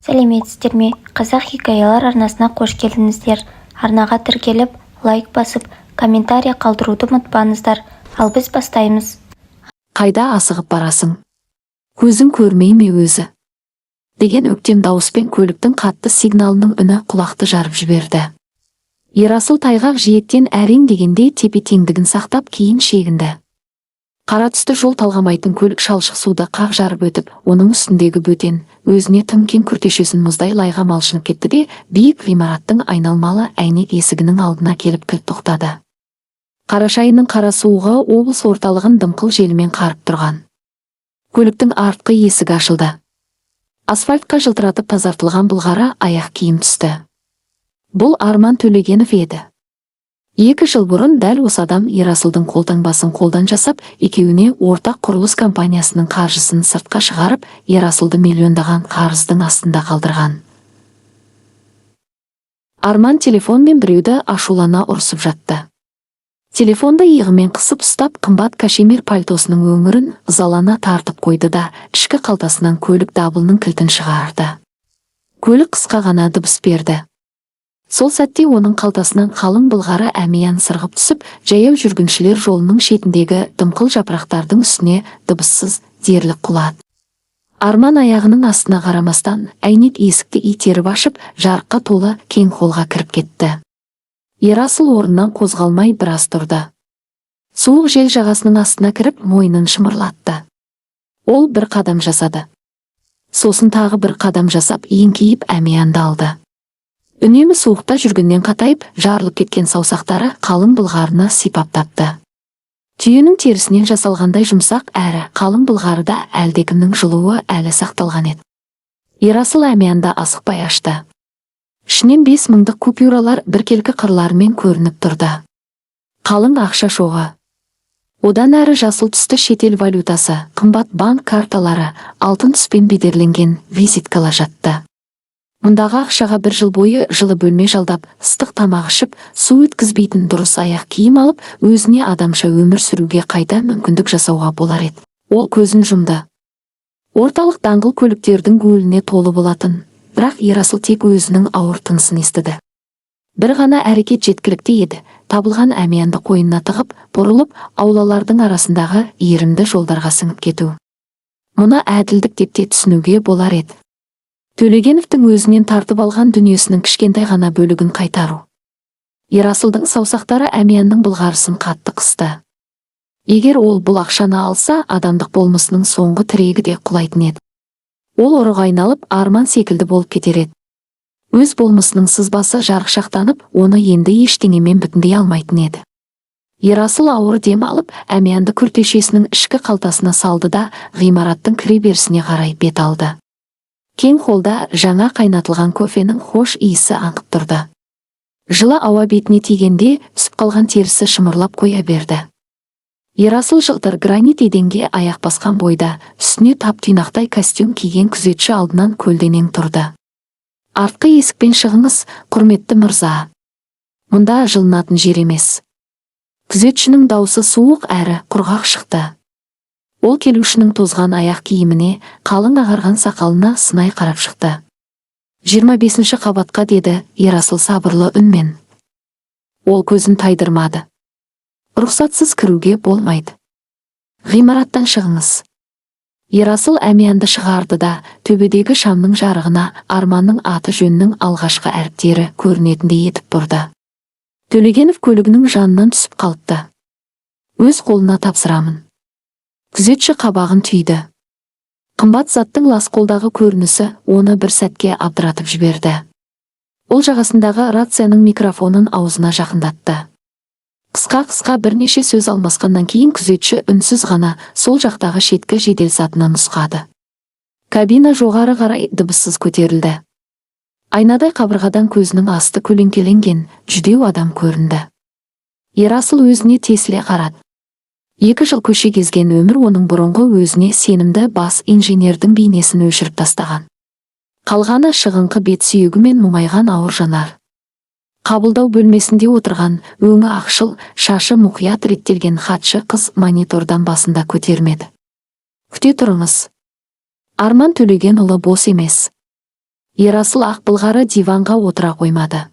сәлеметсіздер ме? Қазақ хикаялар арнасына қош келдіңіздер. Арнаға тіркеліп, лайк басып, комментарий қалдыруды ұмытпаңыздар. Ал біз бастаймыз. Қайда асығып барасың? Көзің көрмей ме өзі? Деген өктем дауыспен көліктің қатты сигналының үні құлақты жарып жіберді. Ерасыл тайғақ жиектен әрең дегенде тепе-теңдігін сақтап кейін шегінді. Қара түсті жол талғамайтын көлік шалшық суды қақ жарып өтіп, оның үстіндегі бөтен, өзіне тым кең күртешесін мұздай лайға малшынып кетті де, биік ғимараттың айналмалы әйнек есігінің алдына келіп кілт тоқтады. Қарашайының қара суығы облыс орталығын дымқыл желмен қарып тұрған. Көліктің артқы есігі ашылды. Асфальтқа жылтыратып тазартылған былғары аяқ киім түсті. Бұл Арман Төлегенов еді. 2 жыл бұрын дәл осы адам Ерасылдың қолтаңбасын қолдан жасап, екеуіне ортақ құрылыс компаниясының қаржысын сыртқа шығарып, Ерасылды миллиондаған қарыздың астында қалдырған. Арман телефонмен біреуді ашулана ұрсып жатты. Телефонды иығымен қысып ұстап, қымбат кашемир пальтосының өңірін ызалана тартып қойды да, ішкі қалтасынан көлік дабылының кілтін шығарды. Көлік қысқа ғана дыбыс берді. Сол сәтте оның қалтасынан қалың былғары әмиян сырғып түсіп, жаяу жүргіншілер жолының шетіндегі дымқыл жапырақтардың үстіне дыбыссыз дерлік құлады. Арман аяғының астына қарамастан, әйнек есікті итеріп ашып, жарыққа толы кең холға кіріп кетті. Ерасыл орнынан қозғалмай біраз тұрды. Суық жел жағасының астына кіріп, мойнын шымырлатты. Ол бір қадам жасады. Сосын тағы бір қадам жасап, еңкейіп әмиянды алды. Үнемі суықта жүргеннен қатайып, жарылып кеткен саусақтары қалың былғарына сипап тапты. Түйенің терісінен жасалғандай жұмсақ әрі қалың былғарыда әлдекімнің жылуы әлі сақталған еді. Ерасыл әмиянда асықпай ашты. Ішінен 5 мыңдық купюралар біркелкі қырларымен көрініп тұрды. Қалың ақша шоғы. Одан әрі жасыл түсті шетел валютасы, қымбат банк карталары, алтын түспен бедерленген визиткалар жатты. Мұндағы ақшаға 1 жыл бойы жылы бөлме жалдап, ыстық тамақ ішіп, су өткізбейтін дұрыс аяқ киім алып, өзіне адамша өмір сүруге қайта мүмкіндік жасауға болар еді. Ол көзін жұмды. Орталық даңғыл көліктердің гуіліне толы болатын, бірақ Ерасыл тек өзінің ауыр тынысын естіді. Бір ғана әрекет жеткілікті еді. Табылған әмиянды қойнына тығып, бұрылып, аулалардың арасындағы иірімді жолдарға сіңіп кету. Мұны әділдік деп те түсінуге болар еді. Төлегеновтың өзінен тартып алған дүниесінің кішкентай ғана бөлігін қайтару. Ерасылдың саусақтары әмиянның былғарысын қатты қысты. Егер ол бұл ақшаны алса, адамдық болмысының соңғы тірегі де құлайтын еді. Ол ұрығы айналып, Арман секілді болып кетер еді. Өз болмысының сызбасы жарықшақтанып, оны енді ештеңемен бүтіндей алмайтын еді. Ерасыл ауыр дем алып, әмиянды күртешесінің ішкі қалтасына салды да, ғимараттың кіреберісіне қарай бет алды. Кең холда жаңа қайнатылған кофенің хош иісі аңқып тұрды. Жылы ауа бетіне тигенде түсіп қалған терісі шымырлап қоя берді. Ерасыл жылтыр гранит еденге аяқ басқан бойда, үстіне тап-тұйнақтай костюм киген күзетші алдынан көлденең тұрды. Артқы есікпен шығыңыз, құрметті мырза. Мұнда жылынатын жер емес. Күзетшінің даусы суық әрі құрғақ шықты. Ол келушінің тозған аяқ киіміне, қалың ағарған сақалына сынай қарап шықты. 25-ші қабатқа деді Ерасыл сабырлы үнмен. Ол көзін тайдырмады. Рұқсатсыз кіруге болмайды. Ғимараттан шығыңыз. Ерасыл әмиянды шығарды да, төбедегі шамның жарығына Арманның аты жөнінің алғашқы әріптері көрінетіндей етіп бұрды. Төлегенов көлігінің жанынан түсіп қалыпты. Өз қолына тапсырамын. Күзетші қабағын түйді. Қымбат заттың лас қолдағы көрінісі оны бір сәтке абдыратып жіберді. Ол жағасындағы рацияның микрофонын аузына жақындатты. Қысқа бірнеше сөз алмасқаннан кейін күзетші үнсіз ғана сол жақтағы шеткі жеделсатына нұсқады. Кабина жоғары қарай дыбыссыз көтерілді. Айнадай қабырғадан көзінің асты көлеңкеленген жүдеу адам көрінді. Ерасыл өзіне тесіле қарады. 2 жыл көше кезген өмір оның бұрынғы өзіне сенімді бас инженердің бейнесін өшіріп тастаған. Қалғаны шығыңқы бет сүйегі мен мұңайған ауыр жанар. Қабылдау бөлмесінде отырған өңі ақшыл, шашы мұқият реттелген хатшы қыз монитордан басында көтермеді. Күте тұрыңыз. Арман Төлегенұлы бос емес. Ерасыл ақ былғары диванға отыра қоймады.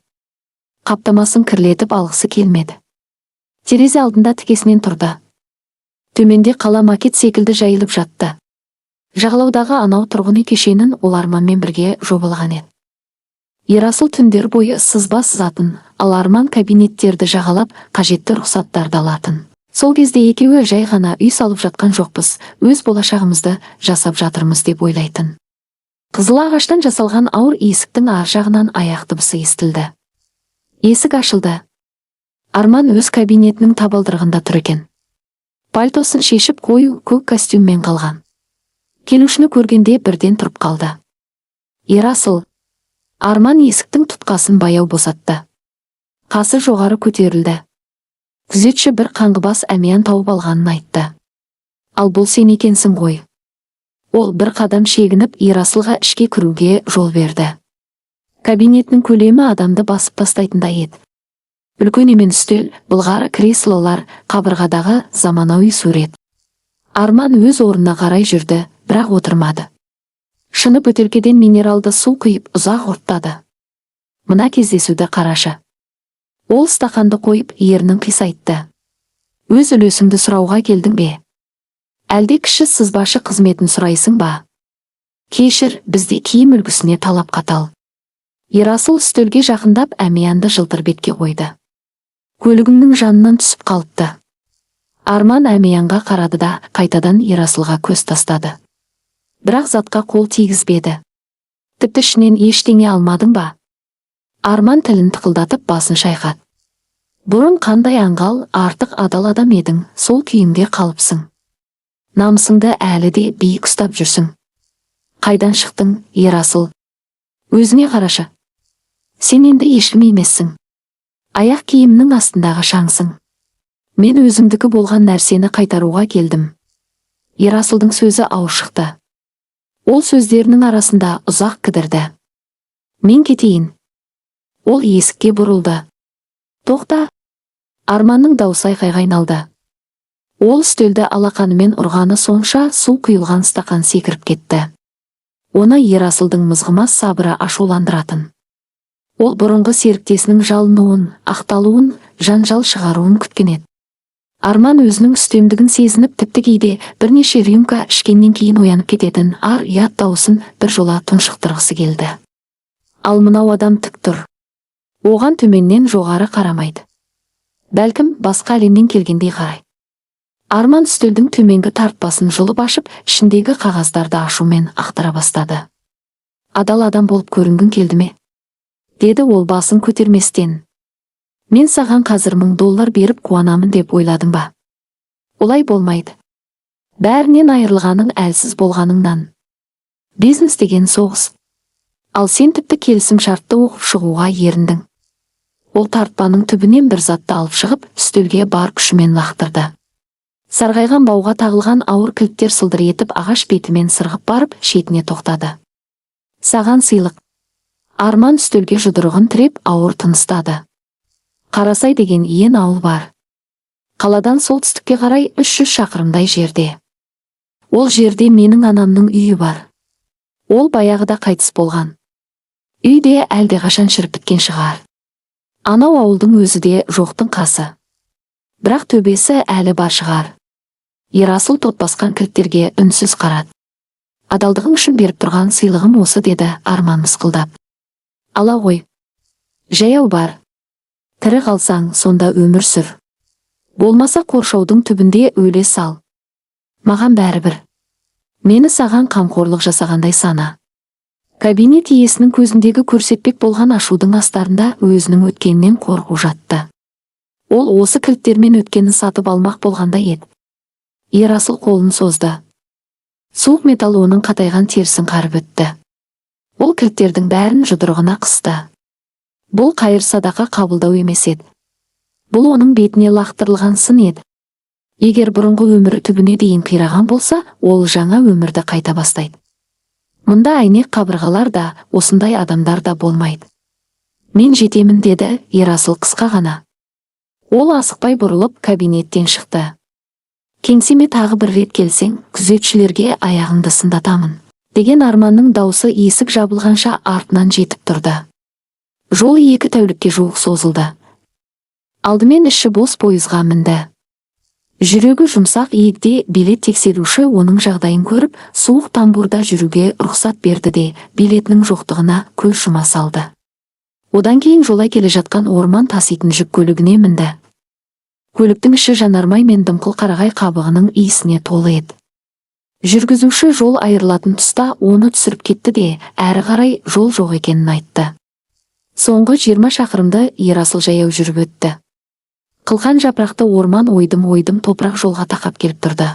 Қаптамасын кірлетіп алғысы келмеді. Терезе алдында тікесінен тұрды. Төменде қала макет секілді жайылып жатты. Жағалаудағы анау тұрғын үй кешенін ол Арманмен бірге жобалаған еді. Ерасыл түндер бойы сызба сызатын, ал Арман кабинеттерді жағалап, қажетті рұқсаттарды алатын. Сол кезде екеуі жай ғана үй салып жатқан жоқпыз, өз болашағымызды жасап жатырмыз деп ойлайтын. Қызыл ағаштан жасалған ауыр есіктің ар жағынан аяқ дыбысы естілді. Есік ашылды. Арман өз кабинетінің табалдырығында тұр екен. Пальтосын шешіп қою көк костюммен қалған. Келушіні көргенде бірден тұрып қалды. Ерасыл. Арман есіктің тұтқасын баяу босатты. Қасы жоғары көтерілді. Күзетші бір қаңғыбас әмиян тауып алғанын айтты. Ал бұл сен екенсің ғой. Ол бір қадам шегініп Ерасылға ішке кіруге жол берді. Кабинетінің көлемі адамды басып тастайтындай еді. Үлкен емен үстел, былғары креслолар, қабырғадағы заманауи сурет. Арман өз орнына қарай жүрді, бірақ отырмады. Шыны бөтелкеден минералды су құйып ұзақ ұрттады. Мына кездесуді қарашы. Ол стақанды қойып ернін қисайтты. Өз үлесіңді сұрауға келдің бе? Әлде кіші сызбашы қызметін сұрайсың ба? Кешір, бізде киім үлгісіне талап қатал. Ерасыл үстелге жақындап әмиянды жылтыр бетке қойды. Көлігіңнің жанынан түсіп қалыпты. Арман әмиянға қарады да қайтадан Ерасылға көз тастады. Бірақ затқа қол тигізбеді. Тіпті ішінен ештеңе алмадың ба? Арман тілін тықылдатып басын шайқады. Бұрын қандай аңғал, артық адал адам едің, сол күйіңде қалыпсың. Намысыңды әлі де биік ұстап жүрсің. Қайдан шықтың, Ерасыл? Өзіңе қарашы. Сен енді ешкім емессің. Аяқ киімнің астындағы шаңсың. Мен өзімдікі болған нәрсені қайтаруға келдім. Ерасылдың сөзі ауыр шықты. Ол сөздерінің арасында ұзақ кідірді. Мен кетейін. Ол есікке бұрылды. Тоқта. Арманның даусы айқайға айналды. Ол үстелді алақанымен ұрғаны сонша су құйылған стақан секіріп кетті. Оны Ерасылдың мызғымас сабыры ашуландыратын. Ол бұрынғы серіктесінің жалынуын, ақталуын, жанжал шығаруын күткен еді. Арман өзінің үстемдігін сезініп, тіпті кейде бірнеше рюмка ішкеннен кейін оянып кететін ар ұят даусын бір жола тұншықтырғысы келді. Ал мынау адам тік тұр. Оған төменнен жоғары қарамайды. Бәлкім басқа әлемнен келгендей қарайды. Арман үстелдің төменгі тартпасын жұлып ашып, ішіндегі қағаздарды ашумен ақтара бастады. Адал адам болып көрінгің келді ме? Деді ол басын көтерместен. Мен саған қазір $1000 беріп қуанамын деп ойладың ба? Олай болмайды. Бәрінен айырылғаның әлсіз болғаныңнан. Бизнес деген соғыс. Ал сен тіпті келісім шартты оқып шығуға еріндің. Ол тартпаның түбінен бір затты алып шығып, үстелге бар күшімен лақтырды. Сарғайған бауға тағылған ауыр кілттер сылдыр етіп ағаш бетімен сырғып барып, шетіне тоқтады. Саған сыйлық. Арман үстелге жұдырығын тіреп ауыр тыныстады. Қарасай деген иен ауыл бар. Қаладан солтүстікке қарай 300 шақырымдай жерде. Ол жерде менің анамның үйі бар. Ол баяғыда қайтыс болған. Үйде әлде қашан шіріп біткен шығар. Анау ауылдың өзі де жоқтың қасы. Бірақ төбесі әлі бар шығар. Ерасыл тот басқан кілттерге үнсіз қарады. Адалдығың үшін беріп тұрған сыйлығым осы, деді Арман мысқылдап. Ала ғой. Жаяу бар. Тірі қалсаң, сонда өмір сүр. Болмаса қоршаудың түбінде өле сал. Маған бәрібір. Мені саған қамқорлық жасағандай сана. Кабинет иесінің көзіндегі көрсетпек болған ашудың астарында өзінің өткеннен қорқу жатты. Ол осы кілттермен өткенін сатып алмақ болғанда еді. Ерасыл қолын созды. Суық металл оның қатайған терісін қарып өтті. Ол кілттердің бәрін жұдырығына қысты. Бұл қайыр садақа қабылдау емес еді. Бұл оның бетіне лақтырылған сын еді. Егер бұрынғы өмірі түбіне дейін қираған болса, ол жаңа өмірді қайта бастайды. Мұнда әйнек қабырғалар да, осындай адамдар да болмайды. Мен жетемін, деді Ерасыл қысқа ғана. Ол асықпай бұрылып кабинеттен шықты. Кеңсеме тағы бір рет келсең, күзетшілерге аяғыңды сындатамын. деген Арманның даусы есік жабылғанша артынан жетіп тұрды. Жол 2 тәулікке жуық созылды. Алдымен іші бос пойызға мінді. Жүрегі жұмсақ егде билет тексеруші оның жағдайын көріп, суық тамбурда жүруге рұқсат берді де, билетінің жоқтығына көз жұма салды. Одан кейін жолай келе жатқан орман таситын жүк көлігіне мінді. Көліктің іші жанармай мен дымқыл қарағай қабығының иісіне толы еді. Жүргізуші жол айырылатын тұста оны түсіріп кетті де, әрі қарай жол жоқ екенін айтты. Соңғы 20 шақырымды Ерасыл жаяу жүріп өтті. Қылқан жапырақты орман ойдым-ойдым топырақ жолға тақап келіп тұрды.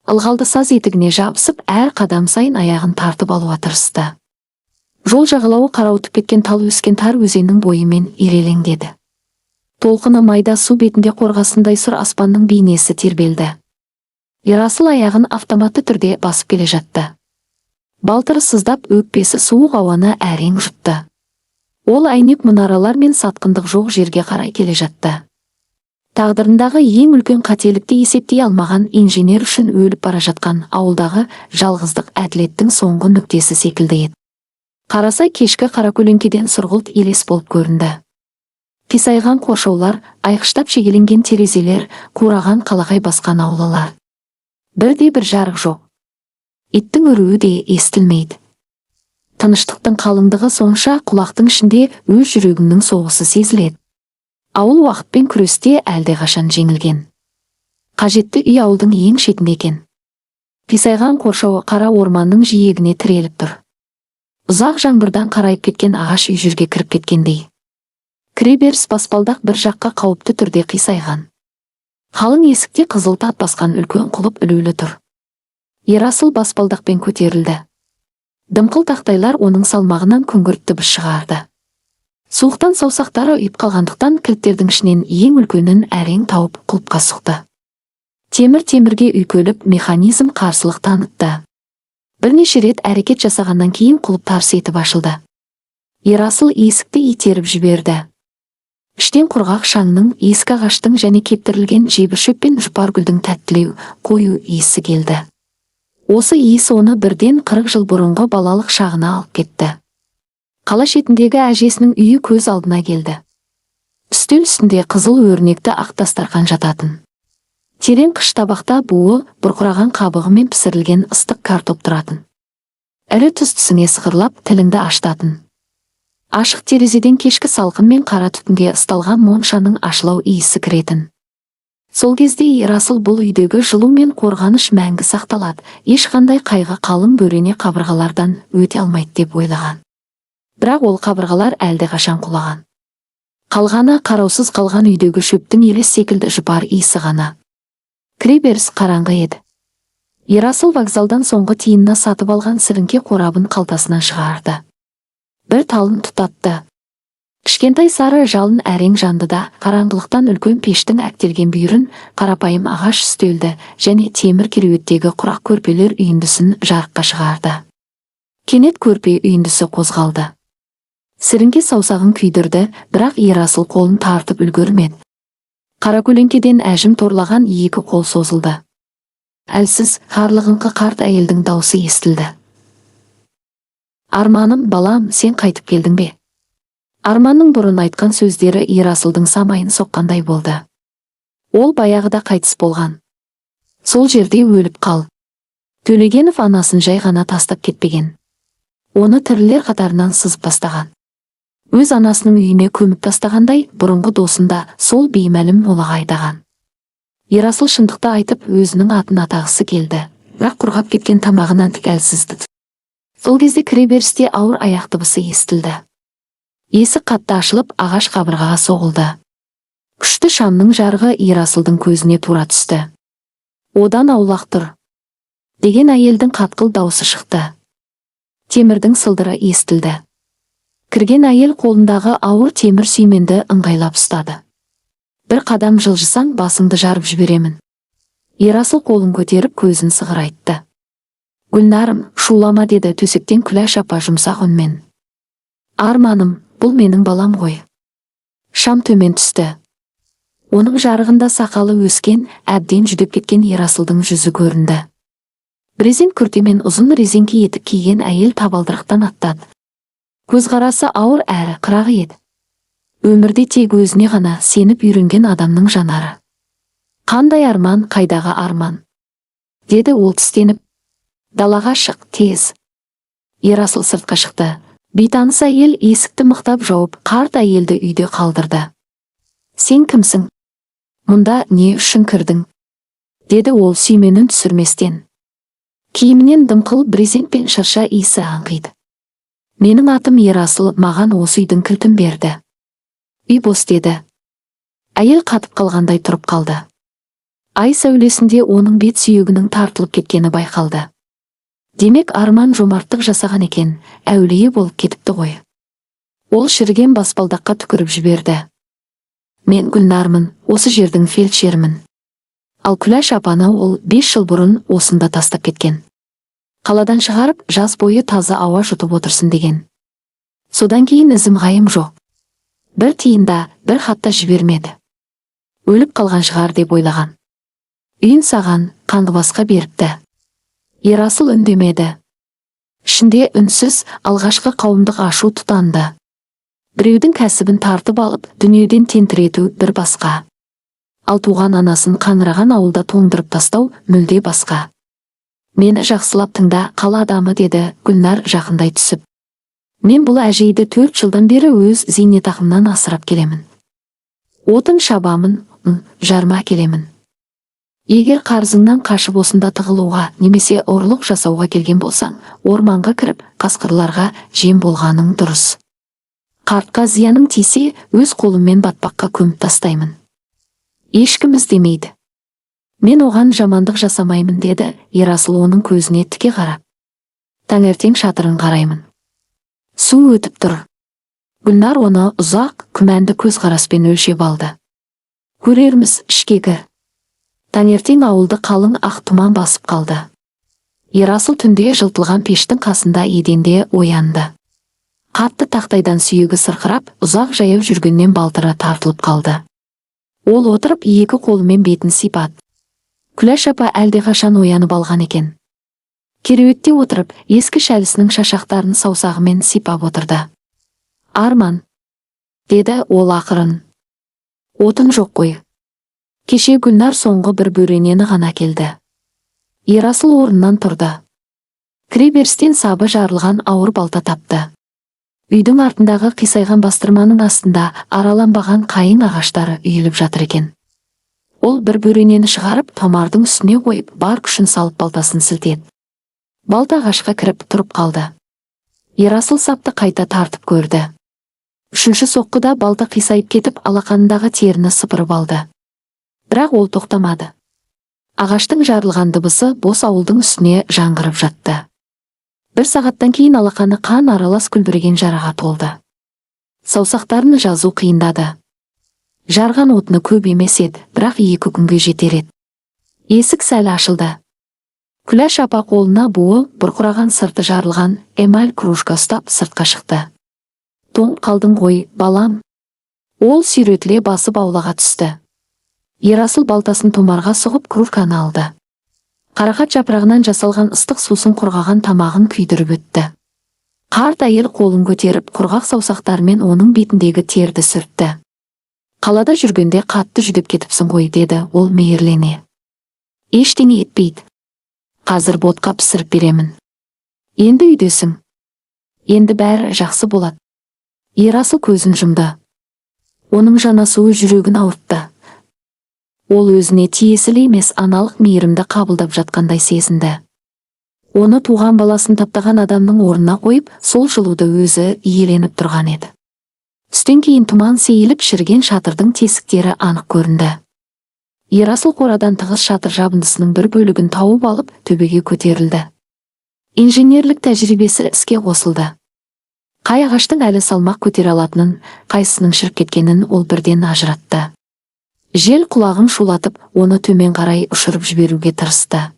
Ылғалды саз етігіне жабысып, әр қадам сайын аяғын тартып алуға тырысты. Жол жағалауы қарауытып кеткен тал өскен тар өзеннің бойымен ирелеңдеді. Толқыны майда су бетінде қорғасындай сұр аспанның бейнесі тербелді. Ерасыл аяғын автоматты түрде басып келе жатты. Балтыры сыздап, өкпесі суық ауаны әрең жұтты. Ол әйнек мұнаралар мен сатқындық жоқ жерге қарай келе жатты. Тағдырындағы ең үлкен қателікті есептей алмаған инженер үшін өліп бара жатқан ауылдағы жалғыздық әділеттің соңғы нүктесі секілді еді. Қараса кешкі қаракөлеңкеден сұрғылт елес болып көрінді. Қисайған қоршаулар, айқыштап шегеленген терезелер, қураған қалағай басқан аулалар. Бірде-бір жарық жоқ. Иттің үруі де естілмейді. Тыныштықтың қалыңдығы сонша құлақтың ішінде өз жүрегінің соғысы сезіледі. Ауыл уақытпен күресте әлдеқашан жеңілген. Қажетті үй ауылдың ең шетінде екен. Қисайған қоршауы қара орманның жиегіне тіреліп тұр. Ұзақ жаңбырдан қарайып кеткен ағаш үй жерге кіріп кеткендей. Кіреберіс баспалдақ бір жаққа қауіпті түрде қисайған. Қалың есікте қызыл тат басқан үлкен құлып ілулі тұр. Ерасыл баспалдақпен көтерілді. Дымқыл тақтайлар оның салмағынан күңгірт дыбыс шығарды. Суықтан саусақтары ұйып қалғандықтан кілттердің ішінен ең үлкенін әрең тауып құлыпқа сұқты. Темір-темірге үйкеліп механизм қарсылық танытты. Бірнеше рет әрекет жасағаннан кейін құлып тарс етіп ашылды. Ерасыл есікті итеріп жіберді. Іштен құрғақ шаңның, ескі ағаштың және кептірілген жебір-шөп пен жұпар гүлдің тәттілеу, қою иісі келді. Осы иіс оны бірден 40 жыл бұрынғы балалық шағына алып кетті. Қала шетіндегі әжесінің үйі көз алдына келді. Үстел үстінде қызыл өрнекті ақ дастархан жататын. Терең қыш табақта буы, бұрқыраған қабығы мен пісірілген ыстық картоп тұратын. Ірі тұс-түсіңе сықырлап, тіліңді аштатын. Ашық терезеден кешкі салқын мен қара түтінге ысталған моншаның ашылау иісі кіретін. Сол кезде Ерасыл бұл үйдегі жылу мен қорғаныш мәңгі сақталады, ешқандай қайғы қалың бөрене қабырғалардан өте алмайды деп ойлаған. Бірақ ол қабырғалар әлдеқашан құлаған. Қалғаны қараусыз қалған үйдегі шөптің елес секілді жұпар иісі ғана. Кіреберіс қараңғы еді. Ерасыл вокзалдан соңғы тиынына сатып алған сіріңке қорабын қалтасынан шығарды. Бір талын тұтатты. Кішкентай сары жалын әрең жанды да, қараңғылықтан үлкен пештің әктелген бүйірін, қарапайым ағаш үстелді және темір кереуеттегі құрақ көрпелер үйіндісін жарыққа шығарды. Кенет көрпе үйіндісі қозғалды. Сіріңке саусағын күйдірді, бірақ Ерасыл қолын тартып үлгермеді. Қаракөлеңкеден әжім торлаған екі қол созылды. Әлсіз, қарлығыңқы қарт әйелдің даусы естілді. Арманым, балам, сен қайтып келдің бе? Арманның бұрын айтқан сөздері Ерасылдың самайын соққандай болды. Ол баяғыда қайтыс болған. Сол жерде өліп қал. Төлегенов анасын жай ғана тастап кетпеген. Оны тірілер қатарынан сызып тастаған. Өз анасының үйіне көміп тастағандай, бұрынғы досында сол беймәлім молаға айдаған. Ерасыл шындықты айтып, өзінің атын атағысы келді, бірақ құрғап кеткен тамағынан тік әлсізді. Сол кезде кіреберісте ауыр аяқ дыбысы естілді. Есік қатты ашылып, ағаш қабырғаға соғылды. Күшті шамның жарығы Ерасылдың көзіне тура түсті. Одан аулақ тұр, деген әйелдің қатқыл даусы шықты. Темірдің сылдыры естілді. Кірген әйел қолындағы ауыр темір сүйменді ыңғайлап ұстады. Бір қадам жылжысаң, басыңды жарып жіберемін. Ерасыл қолын көтеріп көзін сығырайтты. Гүлнарым, шулама, деді төсектен Күләш апа жұмсақ үнмен. Арманым, бұл менің балам ғой. Шам төмен түсті. Оның жарығында сақалы өскен, әбден жүдеп кеткен Ерасылдың жүзі көрінді. Брезент күртемен ұзын резеңке етік киген әйел табалдырықтан аттады. Көзқарасы ауыр әрі қырағы еді. Өмірде тек өзіне ғана сеніп үйренген адамның жанары. Қандай арман, қайдағы арман? Деді ол тістеніп. Далаға шық, тез. Ерасыл сыртқа шықты. Бейтаныс әйел есікті мықтап жауып, қарт әйелді үйде қалдырды. Сен кімсің? Мұнда не үшін кірдің? Деді ол сүйменін түсірместен. Киімінен дымқыл брезент пен шырша иісі аңқиды. Менің атым Ерасыл, маған осы үйдің кілтін берді. Үй бос деді. Әйел қатып қалғандай тұрып қалды. Ай сәулесінде оның бет сүйегінің тартылып кеткені байқалды. Демек арман жомарттық жасаған екен, әулие болып кетіпті ғой. Ол шіріген баспалдаққа түкіріп жіберді. Мен Гүлнармын, осы жердің фельдшерімін. Ал Күләш апаны ол 5 жыл бұрын осында тастап кеткен. Қаладан шығарып, жаз бойы таза ауа жұтып отырсын деген. Содан кейін ізім ғайым жоқ. Бір тиында, бір хатта жібермеді. Өліп қалған шығар деп ойлаған. Үйін саған, қаңғыбасқа беріпті. Ерасыл үндемеді. Ішінде үнсіз, алғашқы қауымдық ашу тұтанды. Біреудің кәсібін тартып алып, дүниеден тентірету бір басқа. Ал туған анасын қаңыраған ауылда тоңдырып тастау мүлде басқа. Мені жақсылап тыңда, қала адамы, деді Гүлнар жақындай түсіп. Мен бұл әжейді 4 жылдан бері өз зейнетақымнан асырап келемін. Отын шабамын, жарма келемін. Егер қарызыңнан қашып осында тығылуға, немесе ұрлық жасауға келген болсаң, орманға кіріп, қасқырларға жем болғаның дұрыс. Қартқа зияның тисе, өз қолыммен батпаққа көміп тастаймын. Ешкім іздемейді. Мен оған жамандық жасамаймын, деді Ерасыл оның көзіне тіке қарап. Таңертең шатырын қараймын. Су өтіп тұр. Гүлнар оны ұзақ, күмәнді көзқараспен өлшеп алды. Көрерміз, ішке кір. Таңертең ауылды қалың ақ тұман басып қалды. Ерасыл түнде жылтылған пештің қасында еденде оянды. Қатты тақтайдан сүйегі сырқырап, ұзақ жаяу жүргеннен балтыры тартылып қалды. Ол отырып, екі қолымен бетін сипады. Күләш апа әлдеқашан оянып алған екен. Кереуетте отырып, ескі шәлісінің шашақтарын саусағымен сипап отырды. Арман, деді ол ақырын. Отын жоқ қой. Кеше Гүлнар соңғы бір бөренені ғана келді. Ерасыл орнынан тұрды. Кіреберістен сабы жарылған ауыр балта тапты. Үйдің артындағы қисайған бастырманың астында араланбаған қайың ағаштары үйіліп жатыр екен. Ол бір бөренені шығарып, томардың үстіне қойып, бар күшін салып балтасын сілтеді. Балта ағашқа кіріп тұрып қалды. Ерасыл сапты қайта тартып көрді. Үшінші соққыда балта қисайып кетіп, алақанындағы теріні сыпырып алды. Бірақ ол тоқтамады. Ағаштың жарылған дыбысы бос ауылдың үстіне жаңғырып жатты. Бір сағаттан кейін алақаны қан аралас күлбіреген жараға толды. Саусақтарын жазу қиындады. Жарған отыны көп емес еді, бірақ 2 күнге жетер еді. Есік сәл ашылды. Күләш апа қолына буы бұрқыраған сырты жарылған эмаль кружка ұстап сыртқа шықты. Тоңып қалдың ғой, балам. Ол сүйретіле басып аулаға түсті. Ерасыл балтасын томарға соғып кружканы алды. Қарақат жапырағынан жасалған ыстық сусын құрғаған тамағын күйдіріп өтті. Қарт әйел қолын көтеріп, құрғақ саусақтарымен оның бетіндегі терді сүртті. Қалада жүргенде қатты жүдеп кетіпсің ғой, деді ол мейірлене. Ештеңе етпейді. Қазір ботқа пісіріп беремін. Енді үйдесің. Енді бәрі жақсы болады. Ерасыл көзін жұмды. Оның жанасуы жүрегін ауыртты. Ол өзіне тиесілі емес аналық мейірімді қабылдап жатқандай сезінді. Оны туған баласын таптаған адамның орнына қойып, сол жылуды өзі иеленіп тұрған еді. Түстен кейін тұман сейіліп, шірген шатырдың тесіктері анық көрінді. Ерасыл қорадан тығыз шатыр жабындысының бір бөлігін тауып алып, төбеге көтерілді. Инженерлік тәжірибесі іске қосылды. Қай ағаштың әлі салмақ көтере алатынын, қайсының шіріп кеткенін ол бірден ажыратты. Жел құлағын шулатып, оны төмен қарай ұшырып жіберуге тырысты.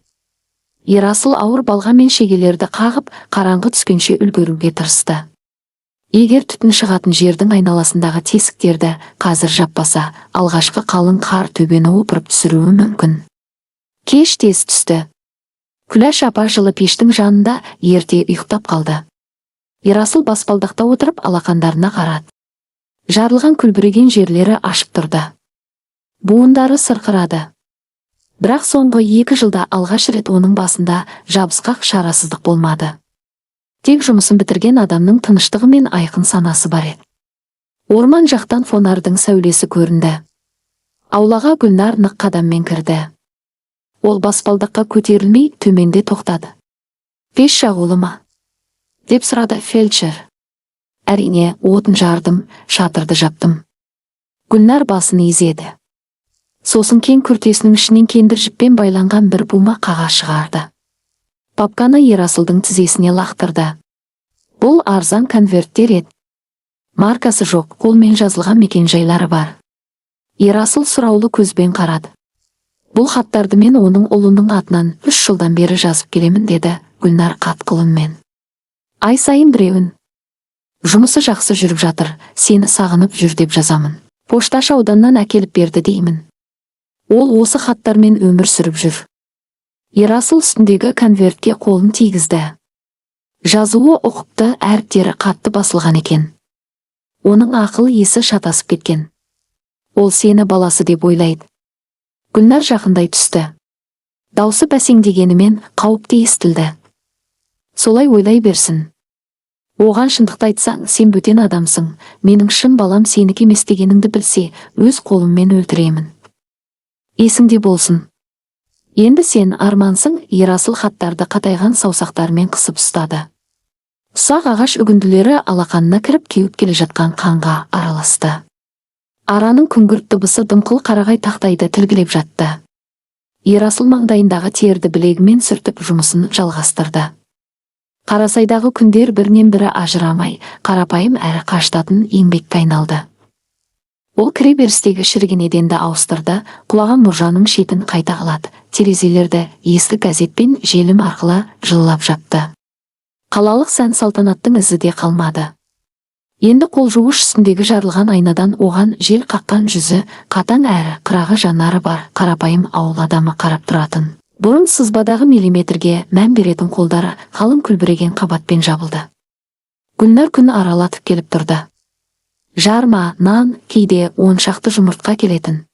Ерасыл ауыр балға мен шегелерді қағып, қараңғы түскенше үлгеруге тырысты. Егер түтін шығатын жердің айналасындағы тесіктерді қазір жаппаса, алғашқы қалың қар төбені опырып түсіруі мүмкін. Кеш тез түсті. Күләш апа жылы пештің жанында ерте ұйықтап қалды. Ерасыл баспалдақта отырып алақандарына қарады. Жарылған күлбіреген жерлері ашып тұрды. Буындары сырқырады. Бірақ соңғы 2 жылда алғаш рет оның басында жабысқақ шарасыздық болмады. Тек жұмысын бітірген адамның тыныштығы мен айқын санасы бар еді. Орман жақтан фонардың сәулесі көрінді. Аулаға Гүлнар нық қадаммен кірді. Ол баспалдаққа көтерілмей төменде тоқтады. «Пеш жағулы ма?» деп сұрады фельдшер. «Әрине, отын жардым, шатырды жаптым». Гүлнар басын изеді. Сосын кең күртесінің ішінен кендір жіппен байланған бір бума қағаз шығарды. Папканы Ерасылдың тізесіне лақтырды. Бұл арзан конверттер еді. Маркасы жоқ, қолмен жазылған мекенжайлары бар. Ерасыл сұраулы көзбен қарады. «Бұл хаттарды мен оның ұлының атынан 3 жылдан бері жазып келемін», деді Гүлнар қатқыл үнмен. «Ай сайын біреуін. Жұмысы жақсы жүріп жатыр, сені сағынып жүр деп жазамын. Пошташы ауданнан әкеліп берді деймін. Ол осы хаттармен өмір сүріп жүр». Ерасыл үстіндегі конвертке қолын тигізді. Жазуы ұқыпты, әріптері қатты басылған екен. Оның ақыл есі шатасып кеткен. Ол сені баласы деп ойлайды. Гүлнар жақындай түсті. Даусы бәсеңдегенімен қауіпті естілді. «Солай ойлай берсін. Оған шындықты айтсаң, сен бөтен адамсың. Менің шын балам сенікі емес дегеніңді білсе, өз қолыммен өлтіремін. Есіңде болсын. Енді сен армансың». Ерасыл хаттарды қатайған саусақтармен қысып ұстады. Ұсақ ағаш үгінділері алақанына кіріп кеуіп келе жатқан қанға араласты. Араның күңгірт дыбысы дымқыл қарағай тақтайды тілгілеп жатты. Ерасыл маңдайындағы терді білегімен сүртіп жұмысын жалғастырды. Қарасайдағы күндер бірінен бірі ажырамай, қарапайым әрі қажытатын еңбекке айналды. Ол кіреберістегі шіріген еденді ауыстырды, құлаған мұржаның шетін қайта қалады, терезелерді ескі газетпен желім арқылы жылылап жапты. Қалалық сән салтанаттың ізі де қалмады. Енді қол жуғыш үстіндегі жарылған айнадан оған жел қаққан жүзі, қатаң әрі қырағы жанары бар қарапайым ауыл адамы қарап тұратын. Бұрын сызбадағы миллиметрге мән беретін қолдары қалың күлбіреген қабатпен жабылды. Гүлнар күн аралатып келіп тұрды. Жарма, нан, кейде 10 шақты жұмыртқа келетін.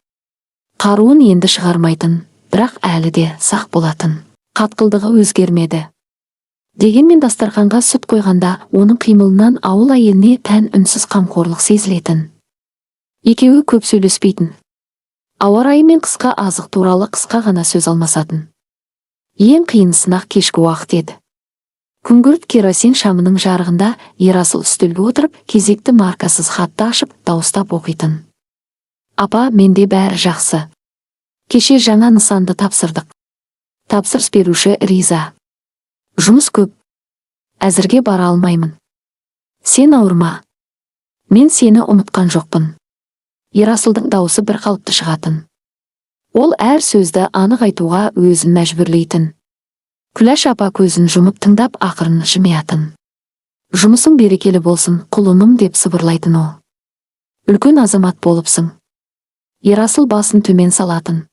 Қаруын енді шығармайтын, бірақ әлі де сақ болатын. Қатқылдығы өзгермеді. Дегенмен дастарханға сүт қойғанда оның қимылынан ауыл әйеліне тән үнсіз қамқорлық сезілетін. Екеуі көп сөйлеспейтін. Ауа райы мен қысқа азық туралы қысқа ғана сөз алмасатын. Ең қиын сынақ кешкі уақыт еді. Күңгірт керосин шамының жарығында Ерасыл үстелге отырып кезекті маркасыз хатты ашып дауыстап оқитын. «Апа, менде бәрі жақсы. Кеше жаңа нысанды тапсырдық. Тапсырыс беруші риза. Жұмыс көп. Әзірге бара алмаймын. Сен ауырма. Мен сені ұмытқан жоқпын». Ерасылдың дауысы бір қалыпты шығатын. Ол әр сөзді анық айтуға өзін мәжбүрлейтін. Күләш апа көзін жұмып тыңдап ақырын жымиятын. «Жұмысың берекелі болсын, құлыным», деп сыбырлайтын ол. «Үлкен азамат болыпсың». Ерасыл басын төмен салатын.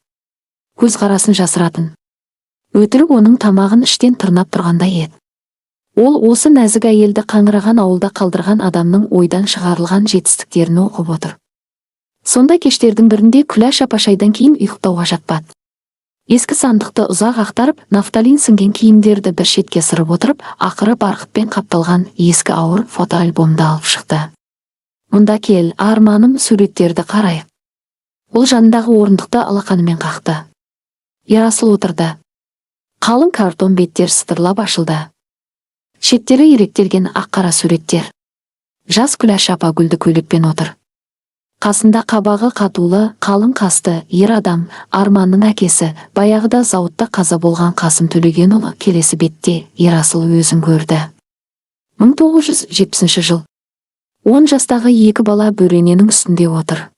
Көзқарасын жасыратын. Өтірік оның тамағын іштен тырнап тұрғандай еді. Ол осы нәзік әйелді қаңыраған ауылда қалдырған адамның ойдан шығарылған жетістіктерін оқып отыр. Сондай кештердің бірінде Күләш апа шайдан кейін ұйықтауға жатпады. Ескі сандықты ұзақ ақтарып, нафталин сіңген киімдерді бір шетке сырып отырып, ақыры барқытпен қапталған ескі ауыр фотоальбомды алып шықты. «Мұнда кел, арманым, суреттерді қарайық». Ол жанындағы орындықты алақанымен қақты. Ерасыл отырды. Қалың картон беттер сытырлап ашылды. Шеттері иректелген ақ-қара суреттер. Жас Күләш апа гүлді көйлекпен отыр. Қасында қабағы қатулы, қалың қасты ер адам, Арманның әкесі, баяғыда зауытта қаза болған Қасым Төлегенұлы. Келесі бетте Ерасыл өзін көрді. 1970 жыл. 10 жастағы 2 бала бөрененің үстінде отыр.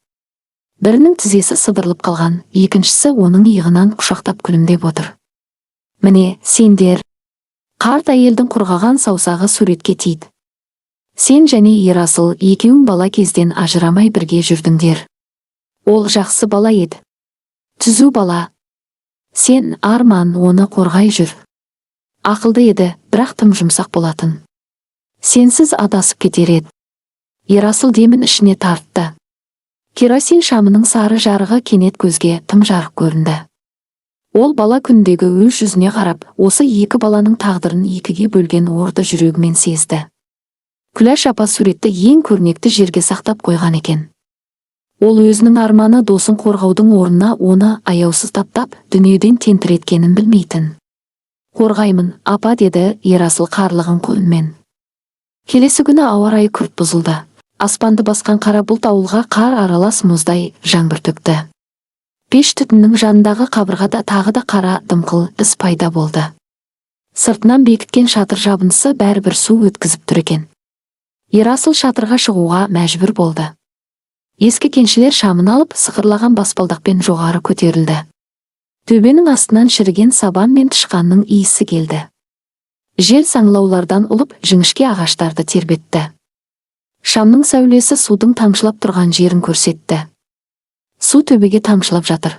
Бірінің тізесі сыдырылып қалған, екіншісі оның иығынан құшақтап күлімдеп отыр. «Міне, сендер». Қарт әйелдің құрғаған саусағы суретке тиді. «Сен және Ерасыл екеуің бала кезден ажырамай бірге жүрдіңдер. Ол жақсы бала еді. Түзу бала. Сен, Арман, оны қорғай жүр. Ақылды еді, бірақ тым жұмсақ болатын. Сенсіз адасып кетер еді. Ерасыл демін ішіне тартты. Керосин шамының сары жарығы кенет көзге тым жарық көрінді. Ол бала күндегі өз жүзіне қарап, осы екі баланың тағдырын екіге бөлген орды жүрегімен сезді. Күләш апа суретті ең көрнекті жерге сақтап қойған екен. Ол өзінің арманы досын қорғаудың орнына оны аяусыз таптап, дүниеден тентіреткенін білмейтін. Қорғаймын, апа, деді Ерасыл қарлығын үнмен. Келесі күні ауа райы күрт бұзылды. Аспанды басқан қара бұлт ауылға қар аралас мұздай жаңбыр төкті. Пеш түтіннің жанындағы қабырғада тағы да қара дымқыл із пайда болды. Сыртынан бекіткен шатыр жабындысы бәрібір су өткізіп тұр екен. Ерасыл шатырға шығуға мәжбүр болды. Ескі кеншілер шамын алып, сықырлаған баспалдақпен жоғары көтерілді. Төбенің астынан шіріген сабан мен тышқанның иісі келді. Жел саңлаулардан ұлып, жіңішке ағаштарды тербетті. Шамның сәулесі судың тамшылап тұрған жерін көрсетті. Су төбеге тамшылап жатыр.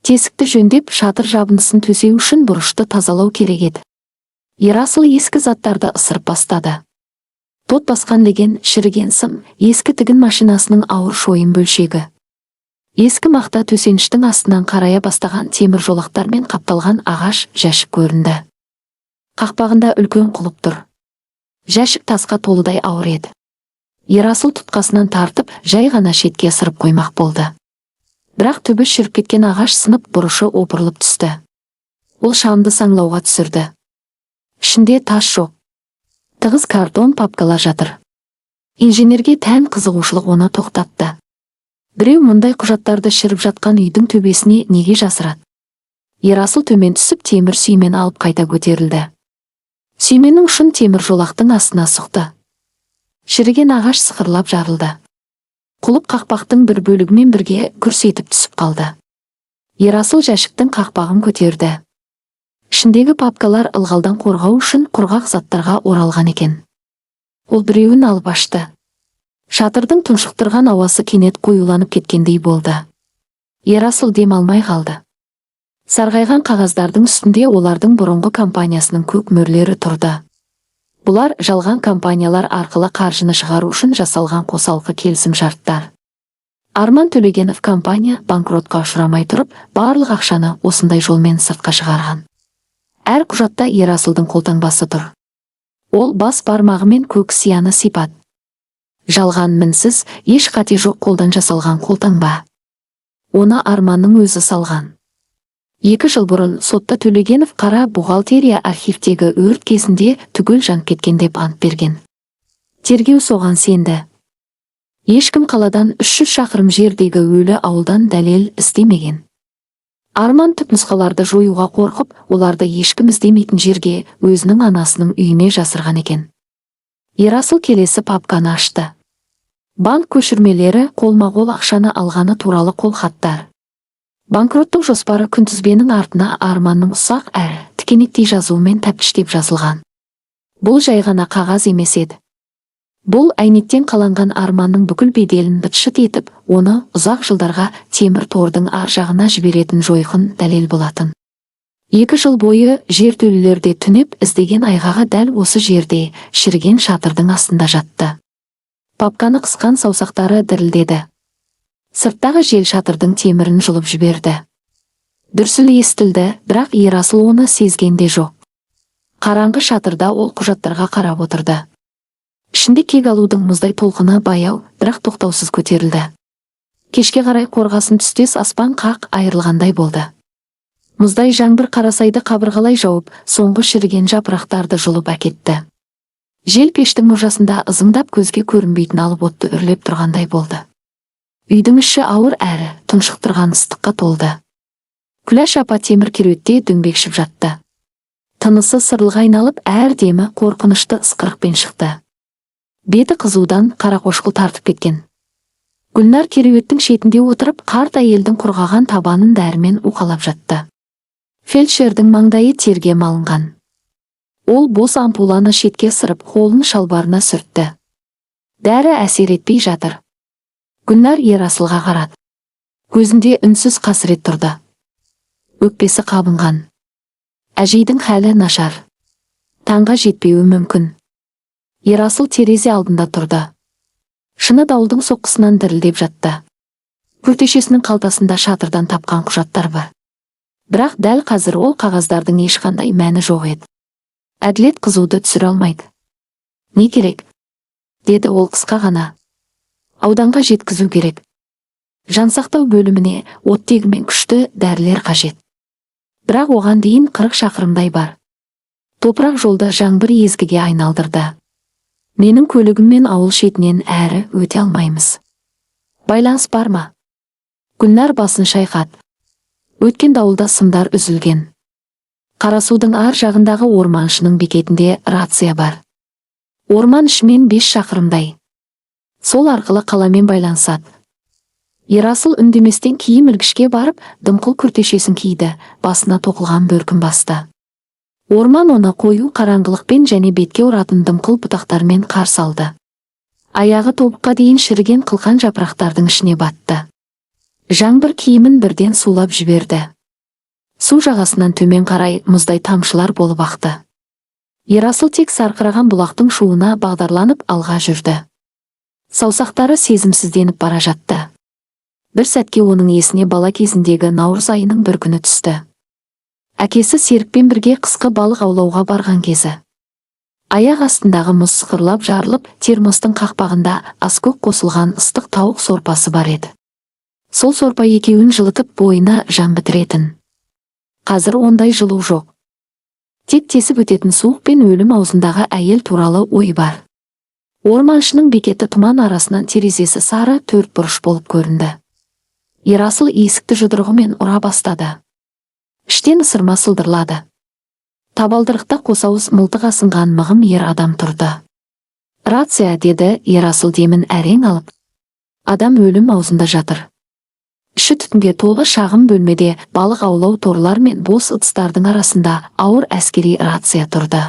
Тесікті жөндеп, шатыр жабындысын төсеу үшін бұрышты тазалау керек еді. Ерасыл ескі заттарды ысырып бастады. Тот басқан леген, шіріген сым, ескі тігін машинасының ауыр шойын бөлшегі. Ескі мақта төсеніштің астынан қарая бастаған темір жолақтармен қапталған ағаш жәшік көрінді. Қақпағында үлкен құлып тұр. Жәшік тасқа толыдай ауыр еді. Ерасыл тұтқасынан тартып, жай ғана шетке ысырып қоймақ болды. Бірақ түбі шіріп кеткен ағаш сынып, бұрышы опырылып түсті. Ол шамды саңлауға түсірді. Ішінде тас жоқ. Тығыз картон папкалар жатыр. Инженерге тән қызығушылық оны тоқтатты. Біреу мұндай құжаттарды шіріп жатқан үйдің төбесіне неге жасырады? Ерасыл төмен түсіп, темір сүймен алып қайта көтерілді. Сүйменің ұшын темір жолақтың астына сұқты. Шіріген ағаш сықырлап жарылды. Құлып қақпақтың бір бөлігімен бірге күрс етіп түсіп қалды. Ерасыл жәшіктің қақпағын көтерді. Ішіндегі папкалар ылғалдан қорғау үшін құрғақ заттарға оралған екен. Ол біреуін алып ашты. Шатырдың тұншықтырған ауасы кенет қоюланып кеткендей болды. Ерасыл дем алмай қалды. Сарғайған қағаздардың үстінде олардың бұрынғы компаниясының көк мөрлері тұрды. Бұлар жалған компаниялар арқылы қаржыны шығару үшін жасалған қосалқы келісім шарттар. Арман Төлегенов компания банкротқа ұшырамай тұрып, барлық ақшаны осындай жолмен сыртқа шығарған. Әр құжатта Ерасылдың қолтаңбасы тұр. Ол бас бармағымен көк сияны сипат. Жалған, мінсіз, еш қате жоқ қолдан жасалған қолтаңба. Оны Арманның өзі салған. 2 жыл бұрын сотта Төлегенов қара бухгалтерия архивтегі өрт кезінде түгел жанып кеткен деп ант берген. Тергеу соған сенді. Ешкім қаладан 300 шақырым жердегі өлі ауылдан дәлел іздемеген. Арман түпнұсқаларды жоюға қорқып, оларды ешкім іздемейтін жерге, өзінің анасының үйіне жасырған екен. Ерасыл келесі папканы ашты. Банк көшірмелері, қолма-қол ақшаны алғаны туралы қолхаттар. Банкроттық жоспары күнтізбенің артына Арманның ұсақ әрі тікенектей жазуымен тәптіштеп жазылған. Бұл жай ғана қағаз емес еді. Бұл әйнектен қаланған Арманның бүкіл беделін быт-шыт етіп, оны ұзақ жылдарға темір тордың ар жағына жіберетін жойқын дәлел болатын. 2 жыл бойы жертөлелерде түнеп іздеген айғағы дәл осы жерде шіріген шатырдың астында жатты. Папканы қысқан саусақтары дірілдеді. Сырттағы жел шатырдың темірін жұлып жіберді. Дүрсіл естілді, бірақ Ерасыл оны сезгенде жоқ. Қараңғы шатырда ол құжаттарға қарап отырды. Ішінде кек алудың мұздай толқыны баяу, бірақ тоқтаусыз көтерілді. Кешке қарай қорғасын түстес аспан қақ айырылғандай болды. Мұздай жаңбыр қарасайды қабырғалай жауып, соңғы шіріген жапырақтарды жұлып әкетті. Жел пештің мұржасында ызыңдап көзге көрінбейтін алып отты үрлеп тұрғандай болды. Үйдің іші ауыр әрі тұншықтырған ыстыққа толды. Күләш апа темір кереуетте дөңбекшіп жатты. Тынысы сырылға айналып, әр демі қорқынышты ысқырықпен шықты. Беті қызудан қарақошқыл тартып кеткен. Гүлнар кереуеттің шетінде отырып, қарт әйелдің құрғаған табанын дәрімен уқалап жатты. Фельдшердің маңдайы терге малынған. Ол бос ампуланы шетке сырып, қолын шалбарына сүртті. Дәрі әсер етпей жатыр. Гүлнар Ерасылға қарады. Көзінде үнсіз қасірет тұрды. Өкпесі қабынған. Әжейдің хәлі нашар. Таңға жетпеуі мүмкін. Ерасыл терезе алдында тұрды. Шыны дауылдың соққысынан дірілдеп жатты. Күртешесінің қалтасында шатырдан тапқан құжаттар бар. Бірақ дәл қазір ол қағаздардың ешқандай мәні жоқ еді. Әділет қызуды түсіре алмайды. Не керек? Деді ол қысқа ғана. Ауданға жеткізу керек. Жансақтау бөліміне оттегі мен күшті дәрілер қажет. Бірақ оған дейін 40 шақырымдай бар. Топырақ жолды жаңбыр езгіге айналдырды. Менің көлігіммен ауыл шетінен әрі өте алмаймыз. Байланыс бар ма? Гүлнар басын шайқады. Өткен дауылда сымдар үзілген. Қарасудың ар жағындағы орманшының бекетінде рация бар. Орман ішімен 5 шақырымдай. Сол арқылы қаламен байланысады. Ерасыл үндеместен киім ілгішке барып, дымқыл күртешесін киді, басына тоқылған бөркін басты. Орман оны қою қараңғылықпен және бетке ұратын дымқыл бұтақтармен қарсы алды. Аяғы тобыққа дейін шіріген қылқан жапырақтардың ішіне батты. Жаңбыр киімін бірден сулап жіберді. Су жағасынан төмен қарай мұздай тамшылар болып ақты. Ерасыл тек сарқыраған бұлақтың шуына бағдарланып алға жүрді. Саусақтары сезімсізденіп бара жатты. Бір сәтке оның есіне бала кезіндегі наурыз айының бір күні түсті. Әкесі Серікпен бірге қысқы балық аулауға барған кезі. Аяқ астындағы мұз сықырлап жарылып, термостың қақпағында аскөк қосылған ыстық тауық сорпасы бар еді. Сол сорпа екеуін жылытып бойына жан бітіретін. Қазір ондай жылу жоқ. Тек тесіп өтетін суық пен өлім аузындағы әйел туралы ой бар. Орманшының бекеті тұман арасынан терезесі сары төртбұрыш болып көрінді. Ерасыл есікті жұдырығымен ұра бастады. Іштен ысырма сылдырлады. Табалдырықта қосауыз мылтық асынған мығым ер адам тұрды. Рация, деді Ерасыл демін әрең алып. Адам өлім аузында жатыр. Іші түтінге толы шағын бөлмеде балық аулау торлар мен бос ыдыстардың арасында ауыр әскери рация тұрды.